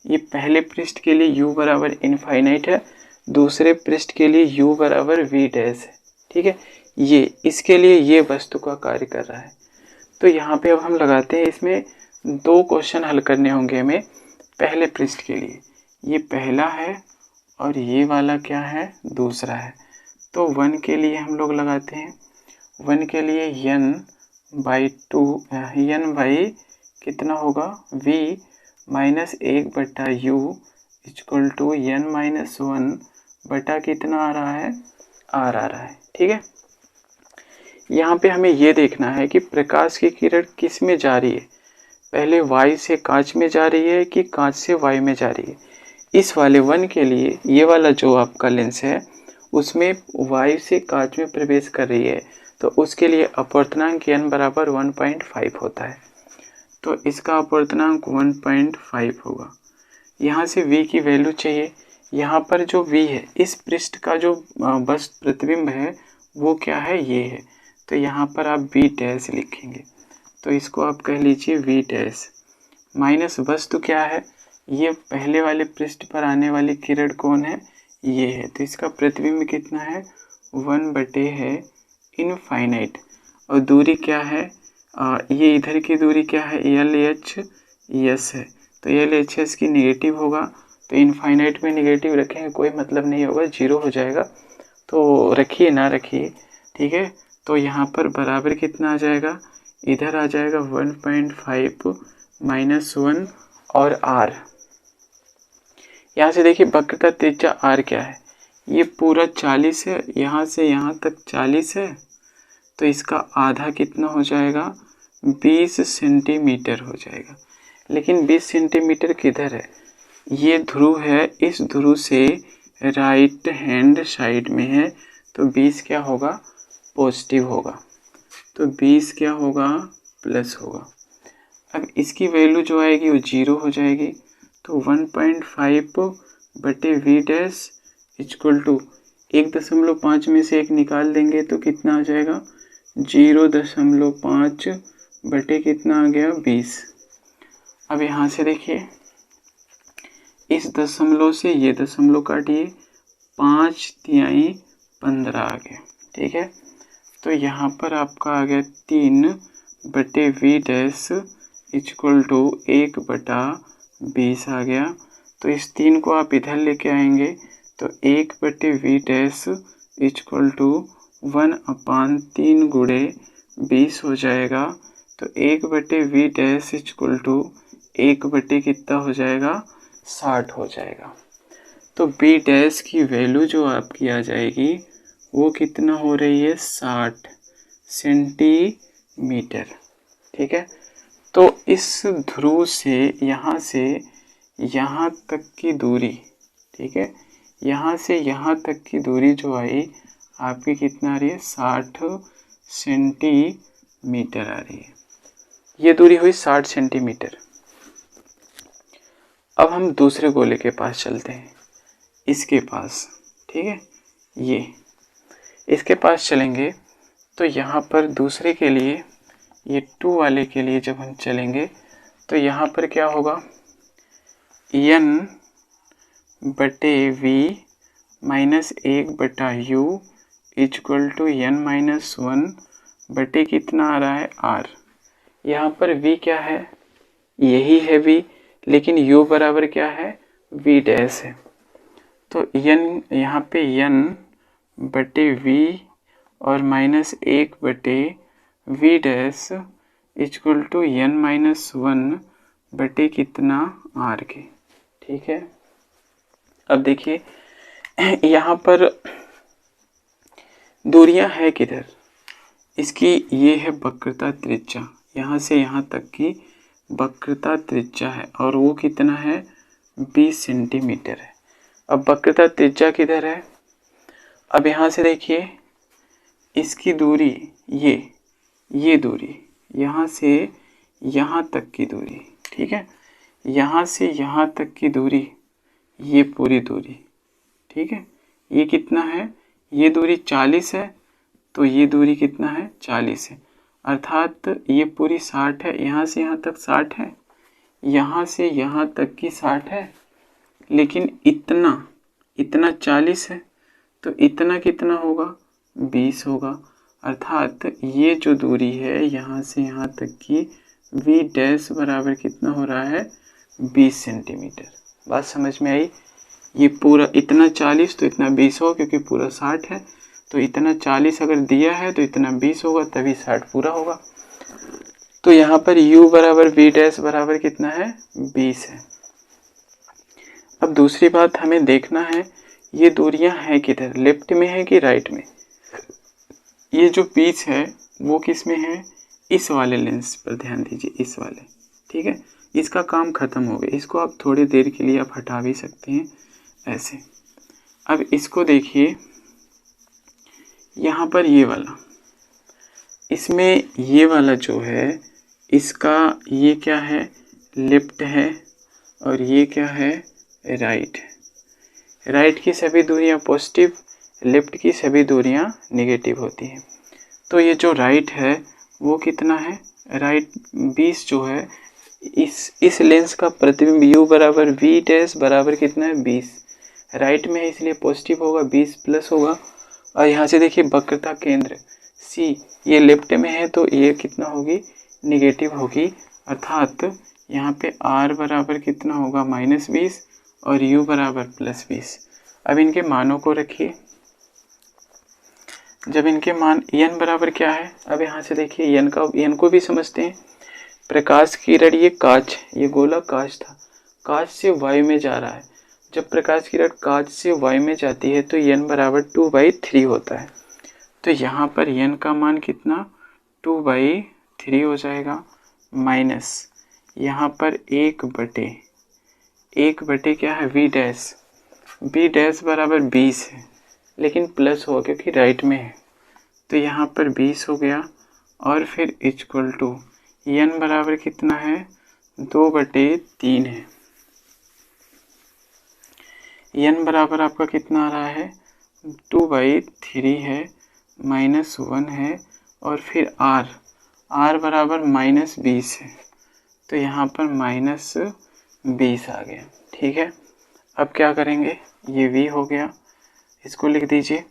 ये पहले पृष्ठ के लिए u बराबर इनफाइनाइट है, दूसरे पृष्ठ के लिए u बराबर v डैश है, ठीक है। ये इसके लिए ये वस्तु का कार्य कर रहा है। तो यहाँ पे अब हम लगाते हैं, इसमें दो क्वेश्चन हल करने होंगे हमें पहले पृष्ठ के लिए, ये पहला है और ये वाला क्या है, दूसरा है। तो 1 के लिए हम लोग लगाते हैं, 1 के लिए n/2, n बाई कितना होगा, v minus 1/u equal to n minus 1 बटा कितना आ रहा है, r आ रहा है, ठीक है। यहाँ पे हमें ये देखना है कि प्रकाश की किरण किस में जा रही है, पहले y से कांच में जा रही है कि कांच से y में जा रही है। इस वाले 1 के लिए ये वाला जो आपका लेंस है उसमें y से कांच में प्रवेश कर रही है, तो उसके लिए अपवर्तनांक n बराबर 1.5 होता है, तो इसका अपवर्तनांक 1.5 होगा। यहाँ से v की वैल्यू चाहिए, यहाँ पर जो v है, इस पृष्ठ का जो बस प्रतिबिंब है वो क्या है, ये है। तो यहाँ पर आप वी डैश लिखेंगे, तो इसको आप कह लीजिए वी डैश माइनस वस्तु क्या है, ये पहले वाले पृष्ठ पर आने वाली किरण कौन है, ये है। तो इसका प्रतिबिंब कितना है, 1 है इनफाइनाइट। और दूरी क्या है, ये इधर की दूरी क्या है, LHS है। तो LHS की नेगेटिव होगा, तो इनफाइनाइट में नेगेटिव रखेंगे कोई मतलब नहीं होगा, 0 हो जाएगा। तो रखिए ना रखिए, ठीक है। तो यहाँ पर बराबर कितना आ जाएगा, इधर आ जाएगा 1.5 माइनस 1 और r। यहाँ से देखिए वक्रता त्रिज्या r क्या है, ये पूरा 40 है, यहाँ से यहाँ तक 40 है, तो इसका आधा कितना हो जाएगा, 20 सेंटीमीटर हो जाएगा। लेकिन 20 सेंटीमीटर किधर है, ये ध्रुव है, इस ध्रुव से राइट हैंड साइड में है, तो 20 क्या होगा, पॉजिटिव होगा, तो 20 क्या होगा, प्लस होगा। अब इसकी वैल्यू जो आएगी वो 0 हो जाएगी, तो 1.5 बटे वी डैश इक्वल टू 1.5 में से 1 निकाल देंगे तो कितना आ जाएगा, 0.5 बटे कितना आ गया, 20। अब यहाँ से देखिए इस दशमलव से ये दशमलव काटिए, 5/15 आ गया, ठीक है। तो यहाँ पर आपका आ गया 3 बटे वी डैश इक्वल टू 1/20 आ गया। तो इस 3 को आप इधर लेके आएंगे तो 1 बटे वी डैश इक्वल टू 1/3 गुणे 20 हो जाएगा। तो 1 बटे वी डैश इक्वल टू 1 बटे कितना हो जाएगा, 60 हो जाएगा। तो बी डैश की वैल्यू जो आपकी आ जाएगी वो कितना हो रही है, 60 सेंटीमीटर, ठीक है। तो इस ध्रुव से यहाँ तक की दूरी, ठीक है, यहाँ से यहाँ तक की दूरी जो आई आपकी कितना आ रही है, 60 सेंटीमीटर आ रही है। ये दूरी हुई 60 सेंटीमीटर। अब हम दूसरे गोले के पास चलते हैं, इसके पास, ठीक है, ये इसके पास चलेंगे तो यहाँ पर दूसरे के लिए, ये 2 वाले के लिए जब हम चलेंगे तो यहाँ पर क्या होगा, n बटे v minus 1/u equal to n-1 बटे कितना आ रहा है, r। यहाँ पर v क्या है, यही है v, लेकिन u बराबर क्या है, v डैश है। तो n यहाँ पे n बटे v और -1 बटे v dash equal to n-1 बटे कितना, r के, ठीक है। अब देखिए यहाँ पर दूरियां है किधर, इसकी ये है वक्रता त्रिज्या, यहाँ से यहाँ तक की वक्रता त्रिज्या है और वो कितना है, 20 सेंटीमीटर है। अब वक्रता त्रिज्या किधर है, अब यहाँ से देखिए इसकी दूरी, ये दूरी यहाँ से यहाँ तक की दूरी, ठीक है, यहाँ से यहाँ तक की दूरी, ये पूरी दूरी, ठीक है, ये कितना है, ये दूरी 40 है, तो ये दूरी कितना है, 40 है, अर्थात ये पूरी 60 है, यहाँ से यहाँ तक 60 है, यहाँ से यहाँ तक की 60 है, लेकिन इतना 40 है, तो इतना कितना होगा, 20 होगा। अर्थात ये जो दूरी है यहाँ से यहाँ तक की v डैश बराबर कितना हो रहा है, 20 सेंटीमीटर। बात समझ में आई, ये पूरा इतना 40 तो इतना 20 हो, क्योंकि पूरा 60 है, तो इतना 40 अगर दिया है तो इतना 20 होगा, तभी 60 पूरा होगा। तो यहाँ पर u बराबर v डैश बराबर कितना है, 20 है। अब दूसरी बात हमें देखना है, ये दूरियां हैं किधर, लेफ्ट में है कि राइट में। ये जो पिच है वो किस में है, इस वाले लेंस पर ध्यान दीजिए, इस वाले, ठीक है। इसका काम खत्म हो गया, इसको आप थोड़ी देर के लिए आप हटा भी सकते हैं ऐसे। अब इसको देखिए, यहाँ पर ये वाला, इसमें ये वाला जो है इसका ये क्या है, लेफ्ट है, और ये क्या है, राइट है। राइट की सभी दूरियां पॉजिटिव, लेफ्ट की सभी दूरियां नेगेटिव होती हैं। तो ये जो राइट है वो कितना है, राइट 20 जो है, इस लेंस का प्रतिबिंब u बराबर v डैश बराबर कितना है 20, राइट में है इसलिए पॉजिटिव होगा, 20 प्लस होगा। और यहाँ से देखिए वक्रता केंद्र c ये लेफ्ट में है तो ये कितना होगी, निगेटिव होगी, अर्थात यहाँ पे r बराबर कितना होगा -20 और u बराबर +20। अब इनके मानों को रखिए, जब इनके मान n बराबर क्या है, अब यहाँ से देखिए n को भी समझते हैं। प्रकाश किरण, ये कांच, ये गोला कांच था, कांच से वायु में जा रहा है। जब प्रकाश किरण कांच से वायु में जाती है तो n बराबर 2/3 होता है। तो यहाँ पर n का मान कितना 2/3 हो जाएगा, माइनस यहाँ पर 1/1 क्या है v डैश बराबर 20 है, लेकिन प्लस होगा क्योंकि राइट में है, तो यहाँ पर 20 हो गया। और फिर इक्वल टू n बराबर कितना है 2/3 है। n बराबर आपका कितना आ रहा है 2/3 है, -1 है, और फिर r बराबर -20 है, तो यहाँ पर -20 आ गया। ठीक है, अब क्या करेंगे, ये v हो गया, इसको लिख दीजिए।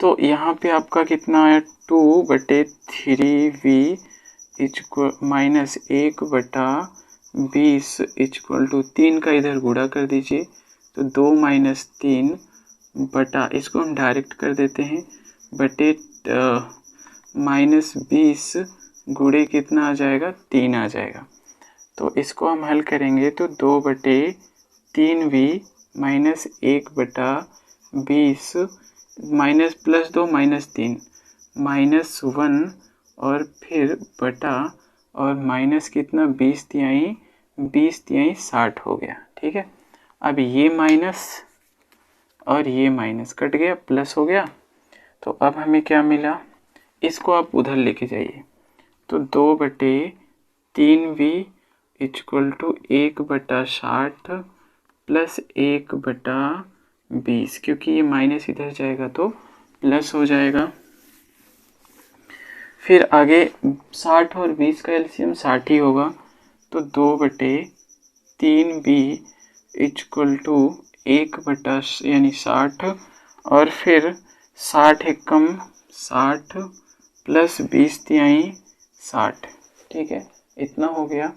तो यहाँ पे आपका कितना आया 2/3v -1/20 इक्वल टू 3 का इधर गुणा कर दीजिए, तो 2 - 3 बटा, इसको हम डायरेक्ट कर देते हैं, बटे -20 गुणे कितना आ जाएगा 3 आ जाएगा। तो इसको हम हल करेंगे तो 2/3v -1/20 माइनस +2 -3 -1 और फिर बटा और माइनस कितना 20 तिहाई 60 हो गया। ठीक है, अब ये माइनस और ये माइनस कट गया, प्लस हो गया। तो अब हमें क्या मिला, इसको आप उधर लेके जाइए, तो 2/3v इक्वल टू 1/60 प्लस 1/20, क्योंकि ये माइनस इधर जाएगा तो प्लस हो जाएगा। फिर आगे 60 और 20 का एलसीएम 60 ही होगा, तो 2/3v इक्वल टू 1/60 और फिर 60 एकम 60 प्लस 20 तिहाई 60। ठीक है, इतना हो गया।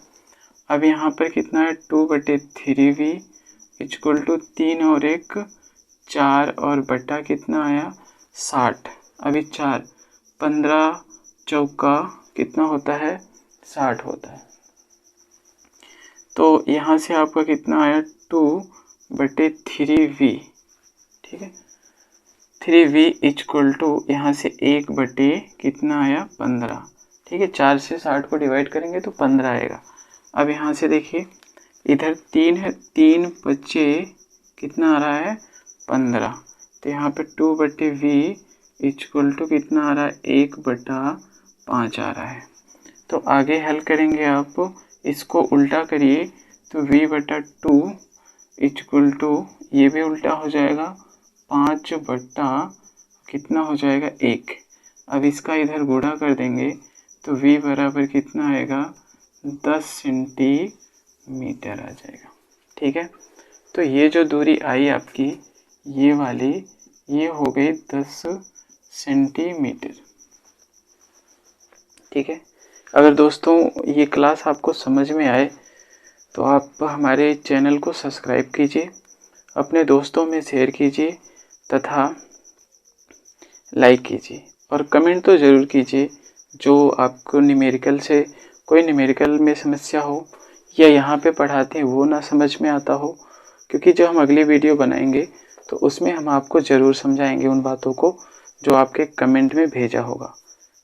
अब यहाँ पर कितना है 2/3v इक्वल टू 3 और 1 4 और बटा कितना आया 60। अभी 4 15 चौका कितना होता है 60 होता है। तो यहाँ से आपका कितना आया 2/3v। ठीक है, 3v इक्वल टू यहाँ से 1/ कितना आया 15। ठीक है, 4 से 60 को डिवाइड करेंगे तो 15 आएगा। अब यहाँ से देखिए इधर 3 है, 3 बच्चे कितना आ रहा है 15, तो यहाँ पे 2/v इक्वल टू कितना आ रहा है 1/5 आ रहा है। तो आगे हल करेंगे आप, इसको उल्टा करिए तो v/2 इक्वल टू ये भी उल्टा हो जाएगा 5 बटा कितना हो जाएगा 1। अब इसका इधर गुणा कर देंगे तो v बराबर कितना आएगा 10 सेंटीमीटर आ जाएगा। ठीक है, तो ये जो दूरी आई आपकी ये वाली, ये हो गई 10 सेंटीमीटर। ठीक है, अगर दोस्तों ये क्लास आपको समझ में आए तो आप हमारे चैनल को सब्सक्राइब कीजिए, अपने दोस्तों में शेयर कीजिए तथा लाइक कीजिए, और कमेंट तो ज़रूर कीजिए जो आपको न्यूमेरिकल से कोई न्यूमेरिकल में समस्या हो या यहाँ पे पढ़ाते हैं वो ना समझ में आता हो, क्योंकि जो हम अगली वीडियो बनाएंगे तो उसमें हम आपको ज़रूर समझाएंगे उन बातों को जो आपके कमेंट में भेजा होगा।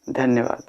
धन्यवाद।